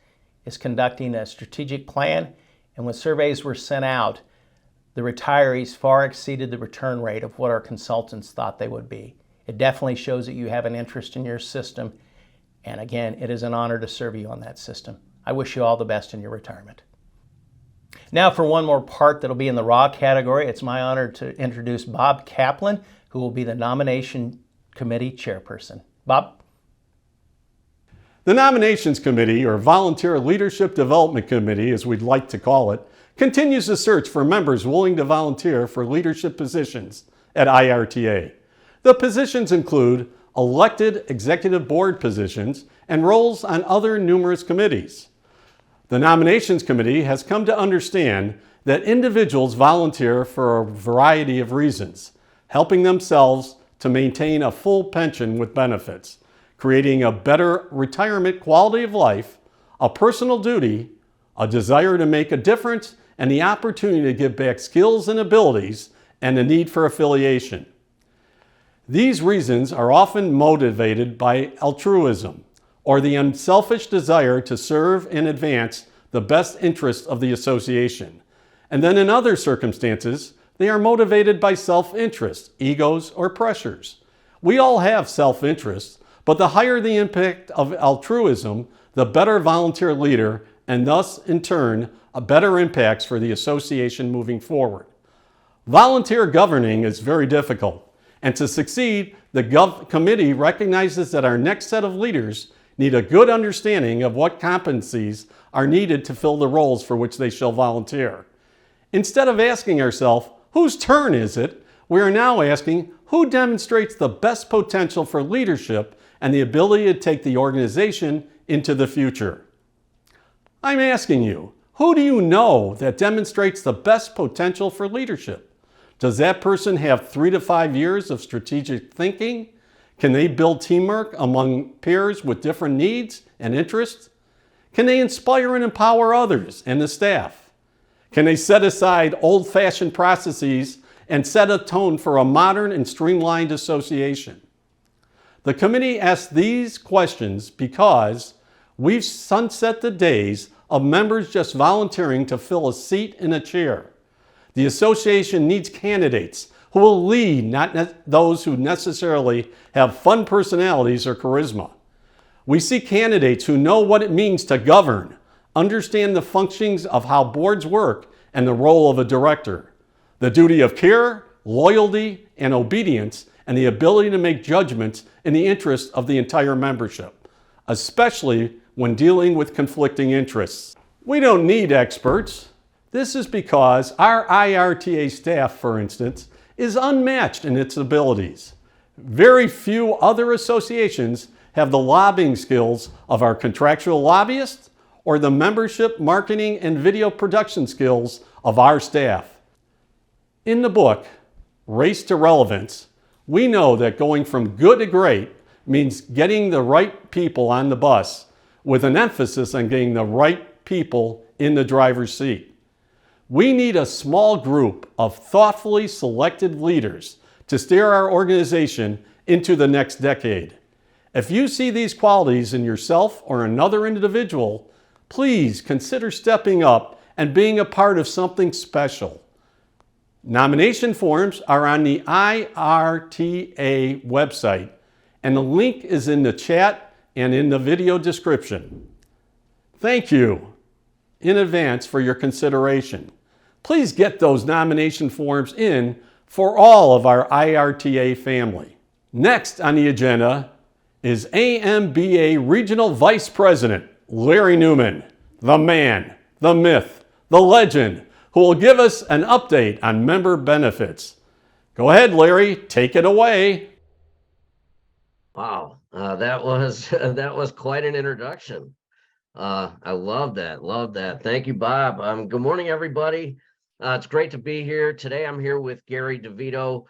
is conducting a strategic plan, and when surveys were sent out, the retirees far exceeded the return rate of what our consultants thought they would be. It definitely shows that you have an interest in your system, and again, it is an honor to serve you on that system. I wish you all the best in your retirement. Now for one more part that'll be in the raw category, it's my honor to introduce Bob Kaplan, who will be the nomination committee chairperson. Bob? The Nominations Committee, or Volunteer Leadership Development Committee as we'd like to call it, continues to search for members willing to volunteer for leadership positions at IRTA. The positions include elected executive board positions and roles on other numerous committees. The Nominations Committee has come to understand that individuals volunteer for a variety of reasons, helping themselves to maintain a full pension with benefits, creating a better retirement quality of life, a personal duty, a desire to make a difference, and the opportunity to give back skills and abilities, and the need for affiliation. These reasons are often motivated by altruism, or the unselfish desire to serve and advance the best interests of the association. And then in other circumstances, they are motivated by self-interest, egos, or pressures. We all have self-interest, but the higher the impact of altruism, the better volunteer leader, and thus, in turn, a better impacts for the association moving forward. Volunteer governing is very difficult, and to succeed, the committee recognizes that our next set of leaders need a good understanding of what competencies are needed to fill the roles for which they shall volunteer. Instead of asking ourselves, whose turn is it, we are now asking, who demonstrates the best potential for leadership and the ability to take the organization into the future? I'm asking you, who do you know that demonstrates the best potential for leadership? Does that person have 3 to 5 years of strategic thinking? Can they build teamwork among peers with different needs and interests? Can they inspire and empower others and the staff? Can they set aside old-fashioned processes and set a tone for a modern and streamlined association? The committee asks these questions because we've sunset the days of members just volunteering to fill a seat in a chair. The association needs candidates who will lead, not those who necessarily have fun personalities or charisma. We see candidates who know what it means to govern, understand the functionings of how boards work, and the role of a director, the duty of care, loyalty, and obedience, and the ability to make judgments in the interest of the entire membership, especially when dealing with conflicting interests. We don't need experts. This is because our IRTA staff, for instance, is unmatched in its abilities. Very few other associations have the lobbying skills of our contractual lobbyists or the membership, marketing, and video production skills of our staff. In the book, Race to Relevance, we know that going from good to great means getting the right people on the bus with an emphasis on getting the right people in the driver's seat. We need a small group of thoughtfully selected leaders to steer our organization into the next decade. If you see these qualities in yourself or another individual, please consider stepping up and being a part of something special. Nomination forms are on the IRTA website, and the link is in the chat and in the video description. Thank you in advance for your consideration. Please get those nomination forms in for all of our IRTA family. Next on the agenda is AMBA Regional Vice President Larry Newman, the man, the myth, the legend, who will give us an update on member benefits. Go ahead, Larry, take it away. Wow, that was quite an introduction. I love that. Thank you, Bob. Good morning, everybody. It's great to be here today. I'm here with Gary DeVito,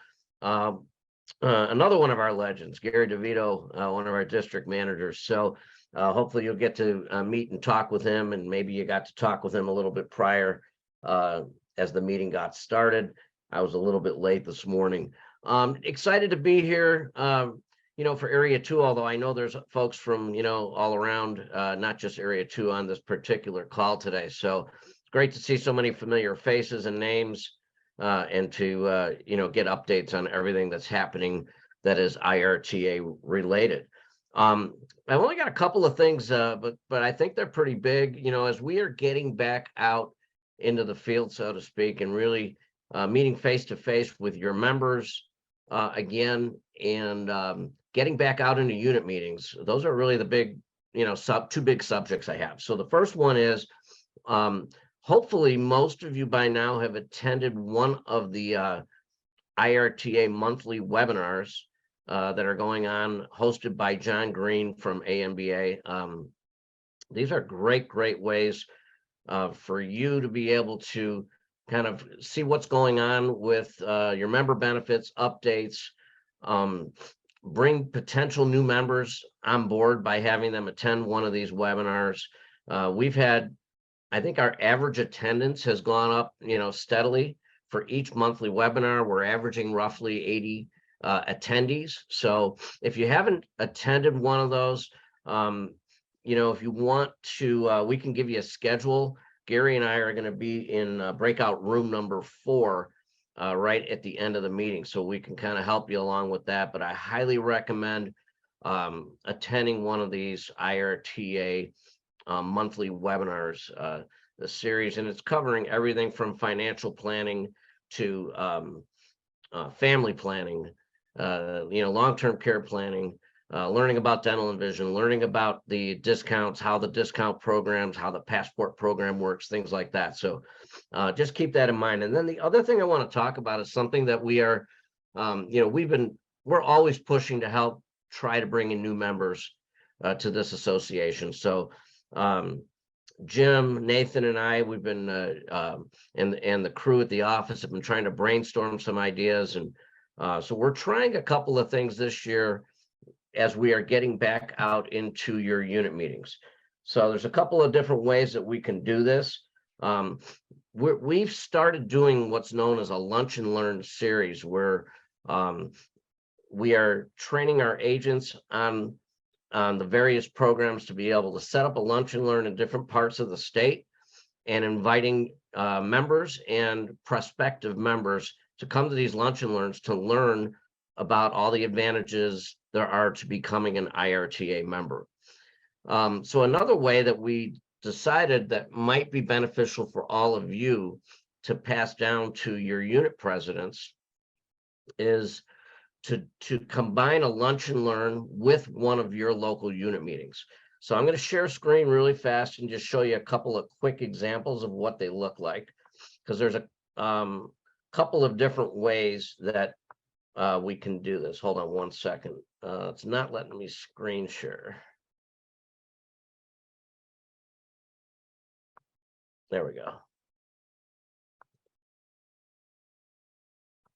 another one of our legends, Gary DeVito, one of our district managers. So hopefully you'll get to meet and talk with him, and maybe you got to talk with him a little bit prior as the meeting got started. I was a little bit late this morning. Excited to be here. For Area 2, although I know there's folks from, all around, not just Area 2 on this particular call today. So it's great to see so many familiar faces and names and to, get updates on everything that's happening that is IRTA related. I've only got a couple of things, but I think they're pretty big, as we are getting back out into the field, so to speak, and really meeting face to face with your members again, and getting back out into unit meetings. Those are really the big, two big subjects I have. So the first one is, hopefully most of you by now have attended one of the IRTA monthly webinars that are going on, hosted by John Green from AMBA. These are great ways for you to be able to kind of see what's going on with your member benefits, updates, bring potential new members on board by having them attend one of these webinars. We've had, I think our average attendance has gone up, steadily for each monthly webinar. We're averaging roughly 80 attendees. So if you haven't attended one of those, if you want to, we can give you a schedule. Gary and I are going to be in breakout room number 4 right at the end of the meeting, so we can kind of help you along with that. But I highly recommend attending one of these IRTA monthly webinars, the series, and it's covering everything from financial planning to family planning, long-term care planning, learning about dental and vision, learning about the discounts, how the discount programs, how the passport program works, things like that. So just keep that in mind. And then the other thing I want to talk about is something that we are, we're always pushing to help try to bring in new members to this association. So Jim, Nathan, and I, we've been, and the crew at the office have been trying to brainstorm some ideas. And so we're trying a couple of things this year as we are getting back out into your unit meetings. So there's a couple of different ways that we can do this. We've started doing what's known as a lunch and learn series, where we are training our agents on the various programs to be able to set up a lunch and learn in different parts of the state, and inviting members and prospective members to come to these lunch and learns to learn about all the advantages there are to becoming an IRTA member. So another way that we decided that might be beneficial for all of you to pass down to your unit presidents is to combine a lunch and learn with one of your local unit meetings. So I'm going to share a screen really fast and just show you a couple of quick examples of what they look like, because there's a couple of different ways that we can do this. Hold on one second. It's not letting me screen share. There we go.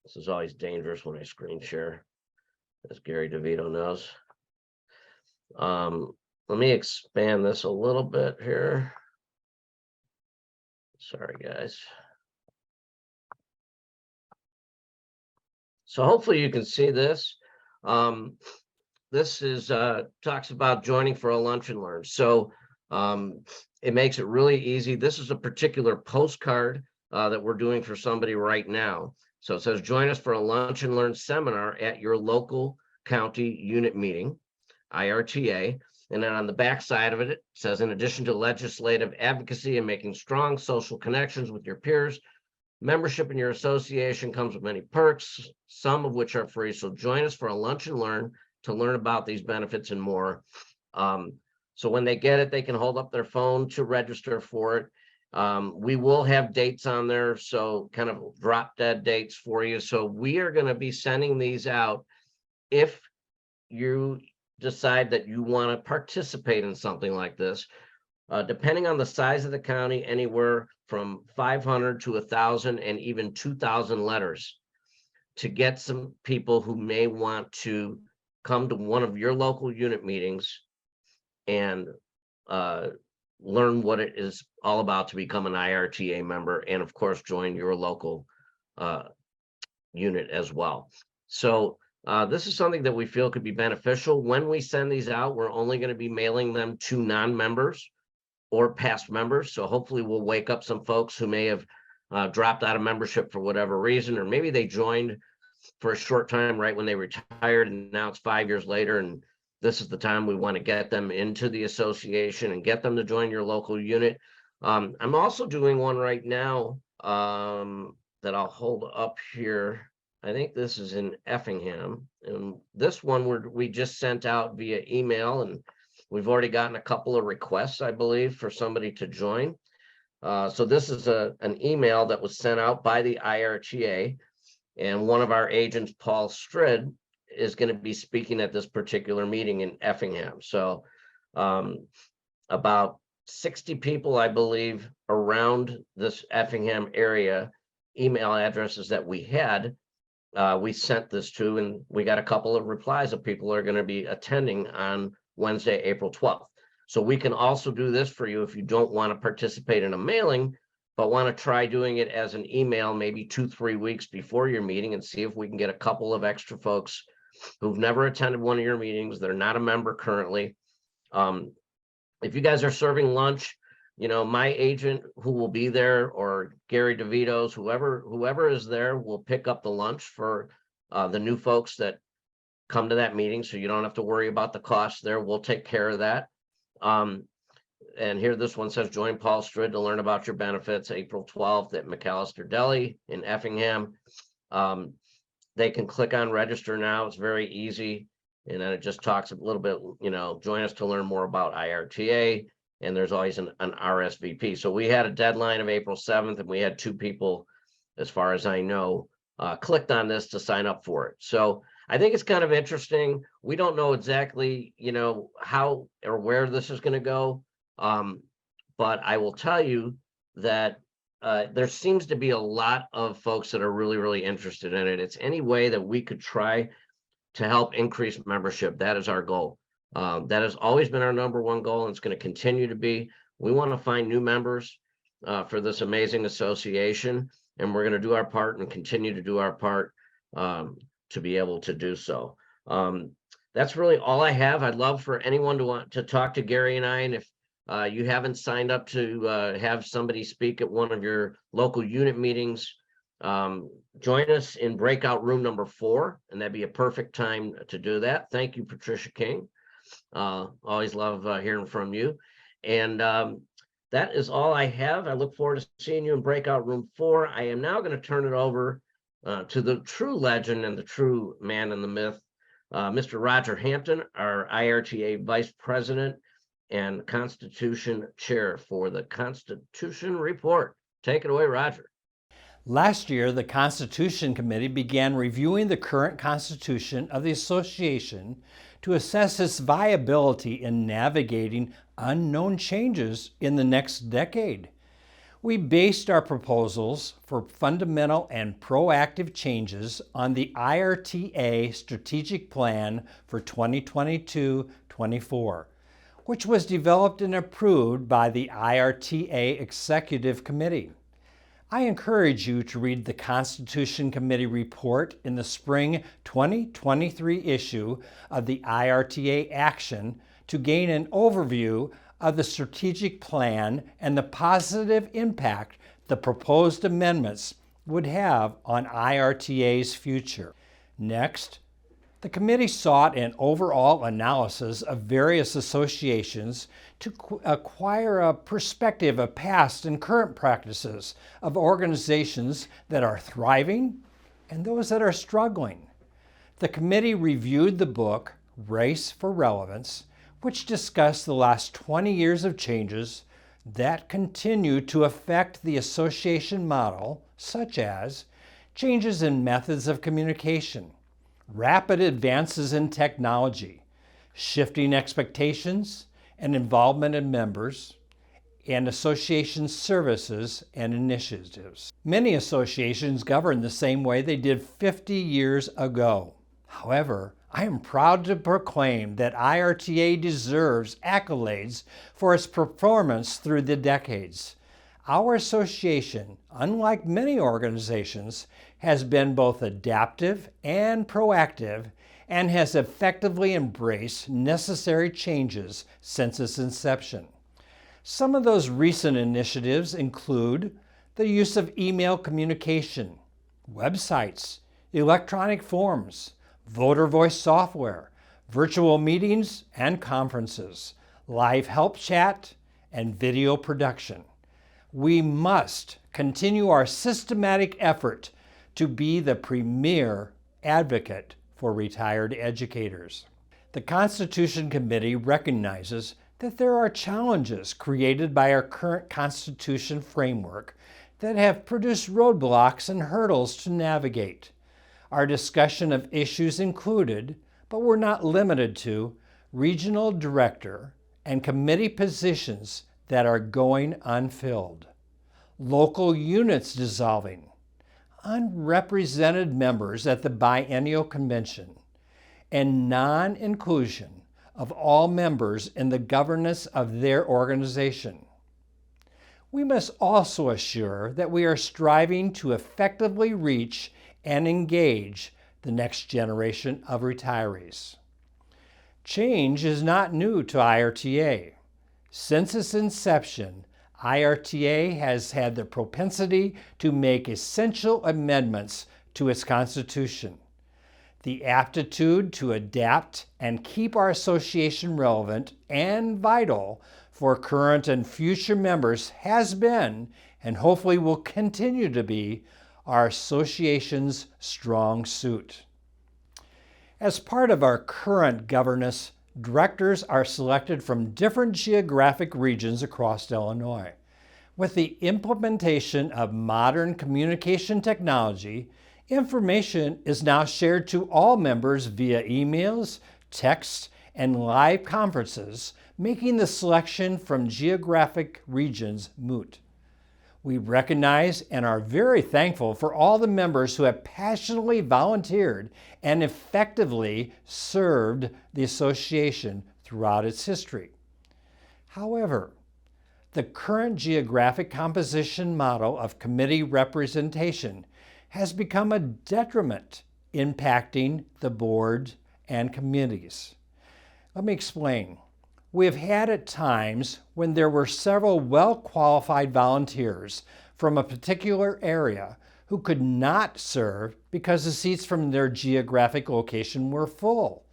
This is always dangerous when I screen share, as Gary DeVito knows. Let me expand this a little bit here. Sorry, guys. So hopefully you can see this. This is talks about joining for a lunch and learn. So it makes it really easy. This is a particular postcard that we're doing for somebody right now. So it says, join us for a lunch and learn seminar at your local county unit meeting, IRTA. And then on the back side of it, it says, in addition to legislative advocacy and making strong social connections with your peers, Membership in your association comes with many perks, some of which are free. So join us for a lunch and learn to learn about these benefits and more. So when they get it, they can hold up their phone to register for it. We will have dates on there, so kind of drop dead dates for you. So we are going to be sending these out if you decide that you want to participate in something like this. Depending on the size of the county, anywhere from 500 to 1,000 and even 2,000 letters to get some people who may want to come to one of your local unit meetings and learn what it is all about to become an IRTA member, and of course, join your local unit as well. So this is something that we feel could be beneficial. When we send these out, we're only going to be mailing them to non-members or past members. So hopefully we'll wake up some folks who may have dropped out of membership for whatever reason, or maybe they joined for a short time right when they retired, and now it's 5 years later, and this is the time we want to get them into the association and get them to join your local unit. I'm also doing one right now that I'll hold up here. I think this is in Effingham, and this one we just sent out via email, and we've already gotten a couple of requests, I believe, for somebody to join. So this is an email that was sent out by the IRTA, and one of our agents, Paul Strid, is going to be speaking at this particular meeting in Effingham. So about 60 people, I believe, around this Effingham area, email addresses that we had, we sent this to, and we got a couple of replies of people who are going to be attending on Wednesday, April 12th. So we can also do this for you if you don't want to participate in a mailing, but want to try doing it as an email maybe 2-3 weeks before your meeting, and see if we can get a couple of extra folks who've never attended one of your meetings. They're not a member currently. If you guys are serving lunch, you know, my agent who will be there, or Gary DeVito's, whoever is there, will pick up the lunch for the new folks that come to that meeting. So you don't have to worry about the cost there. We'll take care of that. And here this one says, join Paul Strid to learn about your benefits, April 12th at McAllister Deli in Effingham. They can click on register now. It's very easy. And then it just talks a little bit, you know, join us to learn more about IRTA. And there's always an RSVP. So we had a deadline of April 7th, and we had 2 people, as far as I know, clicked on this to sign up for it. So I think it's kind of interesting. We don't know exactly, you know, how or where this is going to go. But I will tell you that there seems to be a lot of folks that are really, really interested in it. It's any way that we could try to help increase membership. That is our goal. That has always been our #1 goal, and it's going to continue to be. We want to find new members for this amazing association, and we're going to do our part and continue to do our part to be able to do so. That's really all I have. I'd love for anyone to want to talk to Gary and I, and if you haven't signed up to have somebody speak at one of your local unit meetings, join us in breakout room number 4, and that'd be a perfect time to do that. Thank you, Patricia King. Always love hearing from you. And that is all I have. I look forward to seeing you in breakout room 4. I am now going to turn it over to the true legend and the true man in the myth, Mr. Roger Hampton, our IRTA Vice President and Constitution Chair for the Constitution Report. Take it away, Roger. Last year, the Constitution Committee began reviewing the current Constitution of the Association to assess its viability in navigating unknown changes in the next decade. We based our proposals for fundamental and proactive changes on the IRTA Strategic Plan for 2022-24, which was developed and approved by the IRTA Executive Committee. I encourage you to read the Constitution Committee report in the spring 2023 issue of the IRTA Action to gain an overview of the strategic plan and the positive impact the proposed amendments would have on IRTA's future. Next, The committee sought an overall analysis of various associations to acquire a perspective of past and current practices of organizations that are thriving and those that are struggling. The committee reviewed the book Race for Relevance, which discussed the last 20 years of changes that continue to affect the association model, such as changes in methods of communication, rapid advances in technology, shifting expectations and involvement in members, and association services and initiatives. Many associations govern the same way they did 50 years ago. However, I am proud to proclaim that IRTA deserves accolades for its performance through the decades. Our association, unlike many organizations, has been both adaptive and proactive and has effectively embraced necessary changes since its inception. Some of those recent initiatives include the use of email communication, websites, electronic forms, voter voice software, virtual meetings and conferences, live help chat, and video production. We must continue our systematic effort to be the premier advocate for retired educators. The Constitution Committee recognizes that there are challenges created by our current Constitution framework that have produced roadblocks and hurdles to navigate. Our discussion of issues included, but were not limited to, regional director and committee positions that are going unfilled, local units dissolving, unrepresented members at the biennial convention, and non-inclusion of all members in the governance of their organization. We must also assure that we are striving to effectively reach and engage the next generation of retirees. Change is not new to IRTA. Since its inception, IRTA has had the propensity to make essential amendments to its Constitution. The aptitude to adapt and keep our association relevant and vital for current and future members has been, and hopefully will continue to be, our association's strong suit. As part of our current governance, directors are selected from different geographic regions across Illinois. With the implementation of modern communication technology, information is now shared to all members via emails, texts, and live conferences, making the selection from geographic regions moot. We recognize and are very thankful for all the members who have passionately volunteered and effectively served the association throughout its history. However, the current geographic composition model of committee representation has become a detriment, impacting the board and committees. Let me explain. We have had at times when there were several well-qualified volunteers from a particular area who could not serve because the seats from their geographic location were full,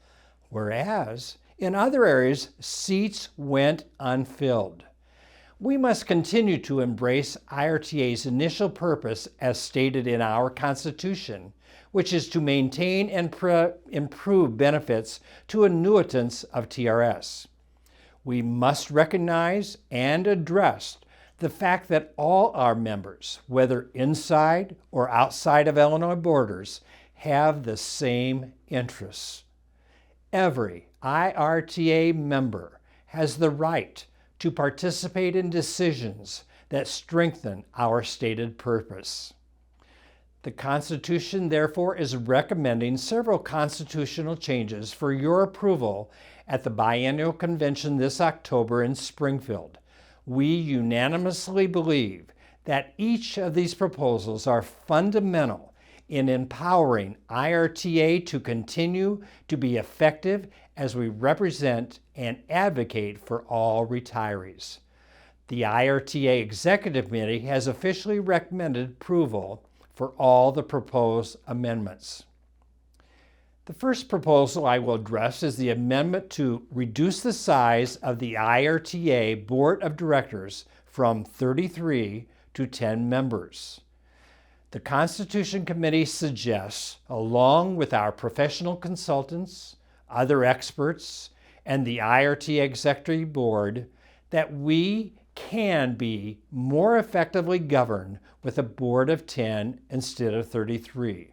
whereas in other areas, seats went unfilled. We must continue to embrace IRTA's initial purpose as stated in our Constitution, which is to maintain and improve benefits to annuitants of TRS. We must recognize and address the fact that all our members, whether inside or outside of Illinois borders, have the same interests. Every IRTA member has the right to participate in decisions that strengthen our stated purpose. The Constitution, therefore, is recommending several constitutional changes for your approval at the biennial convention this October in Springfield. We unanimously believe that each of these proposals are fundamental in empowering IRTA to continue to be effective as we represent and advocate for all retirees. The IRTA Executive Committee has officially recommended approval for all the proposed amendments. The first proposal I will address is the amendment to reduce the size of the IRTA Board of Directors from 33 to 10 members. The Constitution Committee suggests, along with our professional consultants, other experts, and the IRTA Executive Board, that we can be more effectively governed with a board of 10 instead of 33.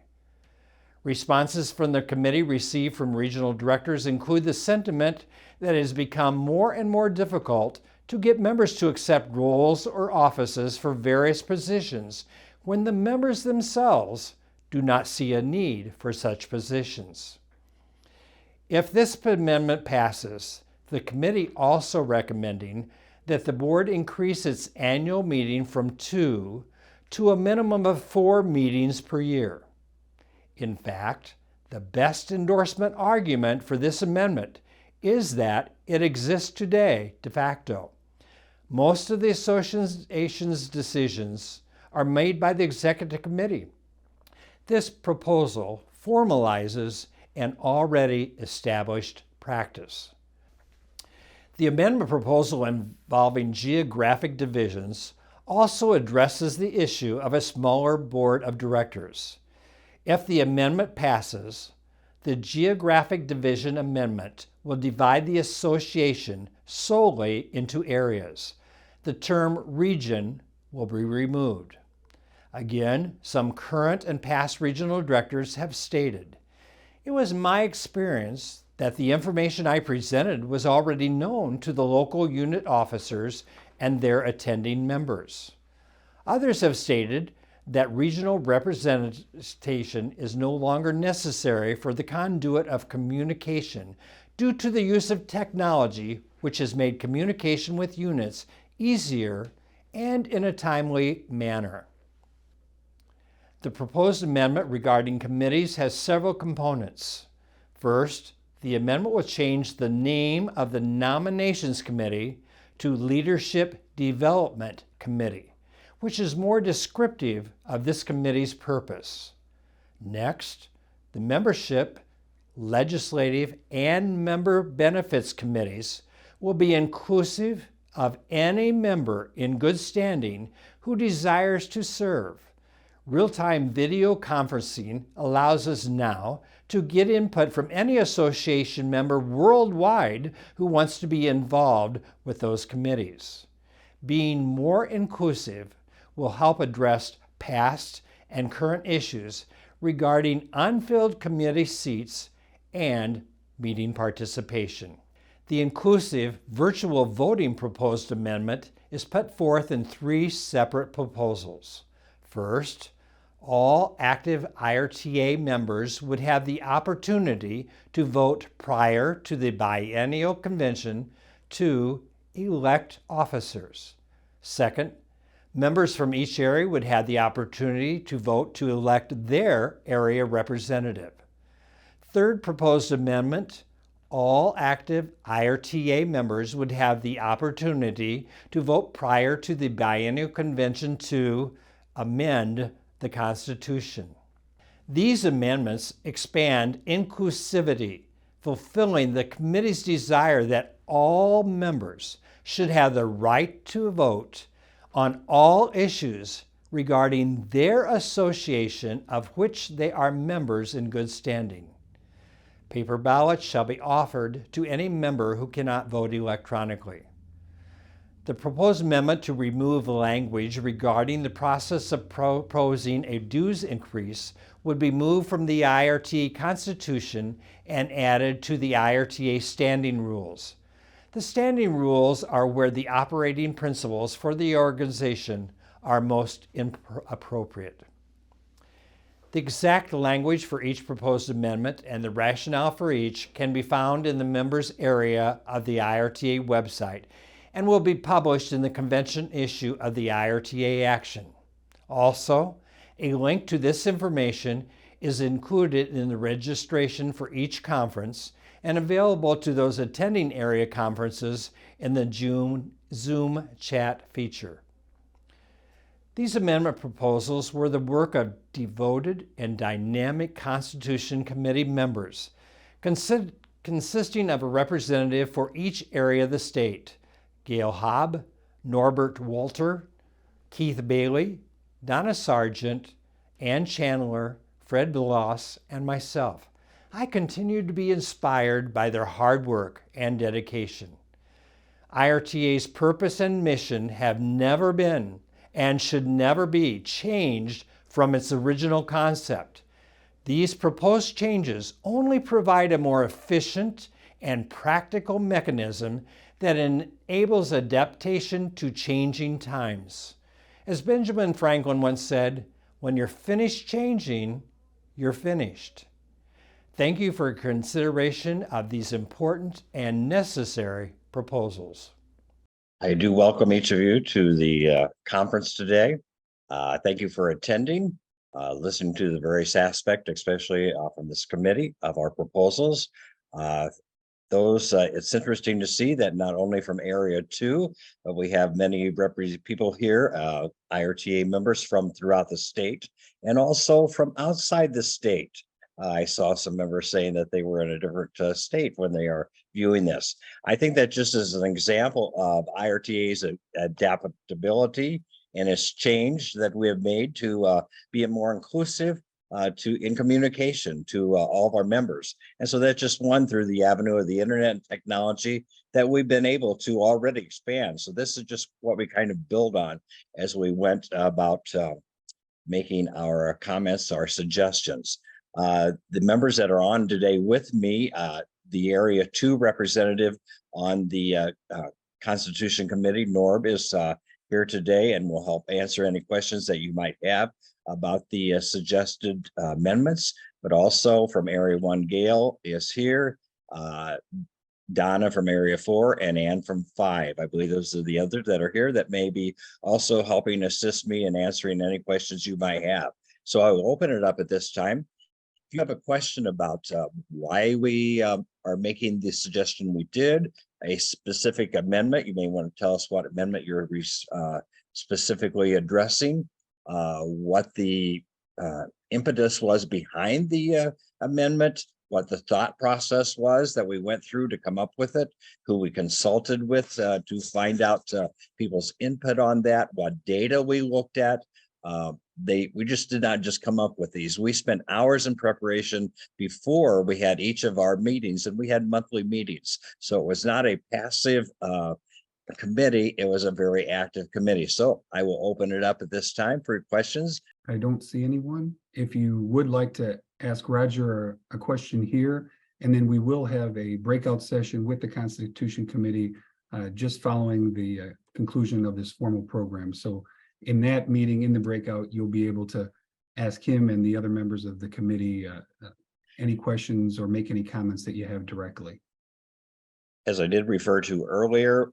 Responses from the committee received from regional directors include the sentiment that it has become more and more difficult to get members to accept roles or offices for various positions when the members themselves do not see a need for such positions. If this amendment passes, the committee also recommending that the board increase its annual meeting from 2 to a minimum of 4 meetings per year. In fact, the best endorsement argument for this amendment is that it exists today de facto. Most of the association's decisions are made by the executive committee. This proposal formalizes an already established practice. The amendment proposal involving geographic divisions also addresses the issue of a smaller board of directors. If the amendment passes, the geographic division amendment will divide the association solely into areas. The term region will be removed. Again, some current and past regional directors have stated, "It was my experience that the information I presented was already known to the local unit officers and their attending members." Others have stated that regional representation is no longer necessary for the conduit of communication due to the use of technology, which has made communication with units easier and in a timely manner. The proposed amendment regarding committees has several components. First, the amendment will change the name of the Nominations Committee to Leadership Development Committee, which is more descriptive of this committee's purpose. Next, the membership, legislative, and member benefits committees will be inclusive of any member in good standing who desires to serve. Real-time video conferencing allows us now to get input from any association member worldwide who wants to be involved with those committees. Being more inclusive will help address past and current issues regarding unfilled committee seats and meeting participation. The inclusive virtual voting proposed amendment is put forth in 3 separate proposals. First, all active IRTA members would have the opportunity to vote prior to the biennial convention to elect officers. Second, members from each area would have the opportunity to vote to elect their area representative. Third proposed amendment, all active IRTA members would have the opportunity to vote prior to the biennial convention to amend the Constitution. These amendments expand inclusivity, fulfilling the committee's desire that all members should have the right to vote on all issues regarding their association of which they are members in good standing. Paper ballots shall be offered to any member who cannot vote electronically. The proposed amendment to remove language regarding the process of proposing a dues increase would be moved from the IRTA Constitution and added to the IRTA standing rules. The standing rules are where the operating principles for the organization are most appropriate. The exact language for each proposed amendment and the rationale for each can be found in the members area of the IRTA website and will be published in the convention issue of the IRTA Action. Also, a link to this information is included in the registration for each conference and available to those attending area conferences in the Zoom chat feature. These amendment proposals were the work of devoted and dynamic Constitution Committee members, consisting of a representative for each area of the state: Gail Hobb, Norbert Walter, Keith Bailey, Donna Sargent, Ann Chandler, Fred Bloss, and myself. I continue to be inspired by their hard work and dedication. IRTA's purpose and mission have never been and should never be changed from its original concept. These proposed changes only provide a more efficient and practical mechanism that enables adaptation to changing times. As Benjamin Franklin once said, "When you're finished changing, you're finished." Thank you for your consideration of these important and necessary proposals. I do welcome each of you to the conference today. Thank you for attending, listening to the various aspects, especially from this committee of our proposals. It's interesting to see that not only from Area 2, but we have many people here, IRTA members from throughout the state, and also from outside the state. I saw some members saying that they were in a different state when they are viewing this. I think that just as an example of IRTA's adaptability and its change that we have made to be more inclusive in communication to all of our members. And so that's just one through the avenue of the internet and technology that we've been able to already expand. So this is just what we kind of build on as we went about making our comments, our suggestions. The members that are on today with me, the Area 2 representative on the Constitution Committee, Norb, is here today and will help answer any questions that you might have about the suggested amendments. But also from Area 1, Gail is here, Donna from Area 4, and Ann from 5. I believe those are the others that are here that may be also helping assist me in answering any questions you might have. So I will open it up at this time. If you have a question about why we are making the suggestion we did, a specific amendment, you may want to tell us what amendment you're specifically addressing, what the impetus was behind the amendment, what the thought process was that we went through to come up with it, who we consulted with to find out people's input on that, what data we looked at. We just did not just come up with these. We spent hours in preparation before we had each of our meetings, and we had monthly meetings. So it was not a passive committee, it was a very active committee. So I will open it up at this time for questions. I don't see anyone. If you would like to ask Roger a question here, and then we will have a breakout session with the Constitution Committee just following the conclusion of this formal program. So in that meeting, in the breakout, you'll be able to ask him and the other members of the committee any questions or make any comments that you have directly. As I did refer to earlier,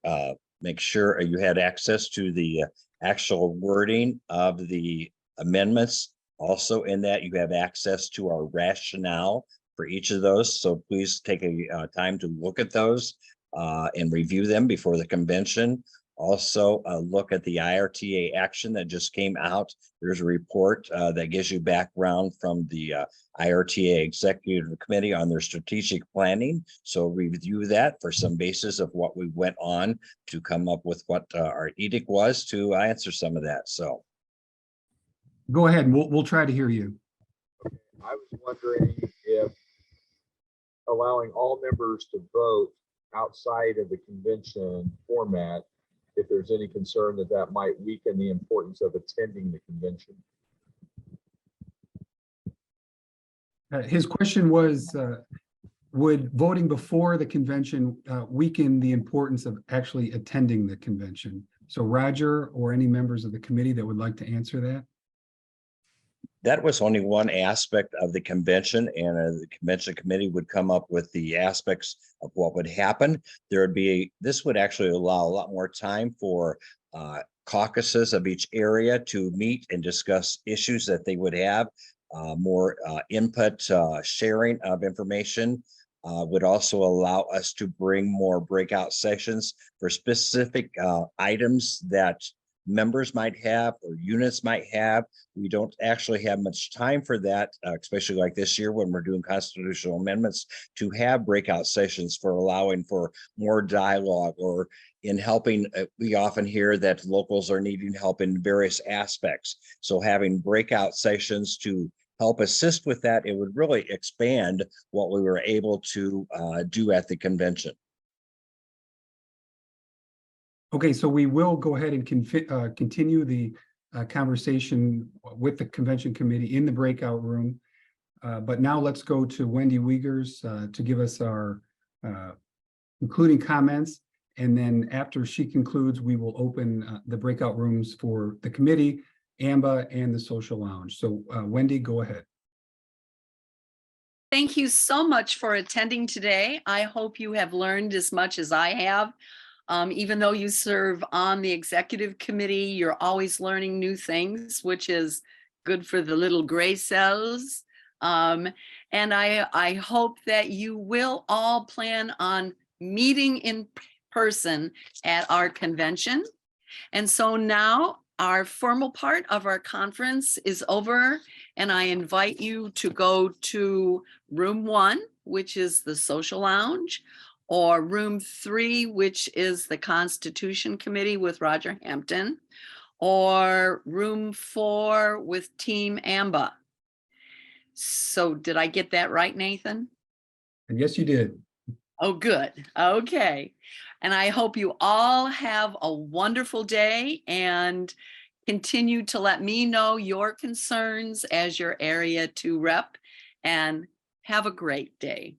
make sure you had access to the actual wording of the amendments. Also in that, you have access to our rationale for each of those. So please take a time to look at those and review them before the convention. Also, look at the IRTA action that just came out. There's a report that gives you background from the IRTA Executive Committee on their strategic planning. So review that for some basis of what we went on to come up with what our edict was to answer some of that. So go ahead, and we'll try to hear you. I was wondering if allowing all members to vote outside of the convention format, if there's any concern that that might weaken the importance of attending the convention. His question was, would voting before the convention weaken the importance of actually attending the convention? So Roger or any members of the committee that would like to answer that? That was only one aspect of the convention, and the convention committee would come up with the aspects of what would happen. There would be, this would actually allow a lot more time for caucuses of each area to meet and discuss issues that they would have, more input, sharing of information. Would also allow us to bring more breakout sessions for specific items that members might have or units might have. We don't actually have much time for that, especially like this year when we're doing constitutional amendments, to have breakout sessions for allowing for more dialogue, or in helping. We often hear that locals are needing help in various aspects. So having breakout sessions to help assist with that, it would really expand what we were able to do at the convention. Okay, so we will go ahead and continue the conversation with the convention committee in the breakout room. But now let's go to Wendy Wiegers to give us our concluding comments. And then after she concludes, we will open the breakout rooms for the committee, AMBA, and the social lounge. So Wendy, go ahead. Thank you so much for attending today. I hope you have learned as much as I have. Even though you serve on the executive committee, you're always learning new things, which is good for the little gray cells. And I hope that you will all plan on meeting in person at our convention. And so now our formal part of our conference is over, and I invite you to go to room 1, which is the social lounge, or room 3, which is the Constitution Committee with Roger Hampton, or room 4 with Team AMBA. So did I get that right, Nathan? And yes, you did. Oh, good. Okay. And I hope you all have a wonderful day and continue to let me know your concerns as your Area 2 rep, and have a great day.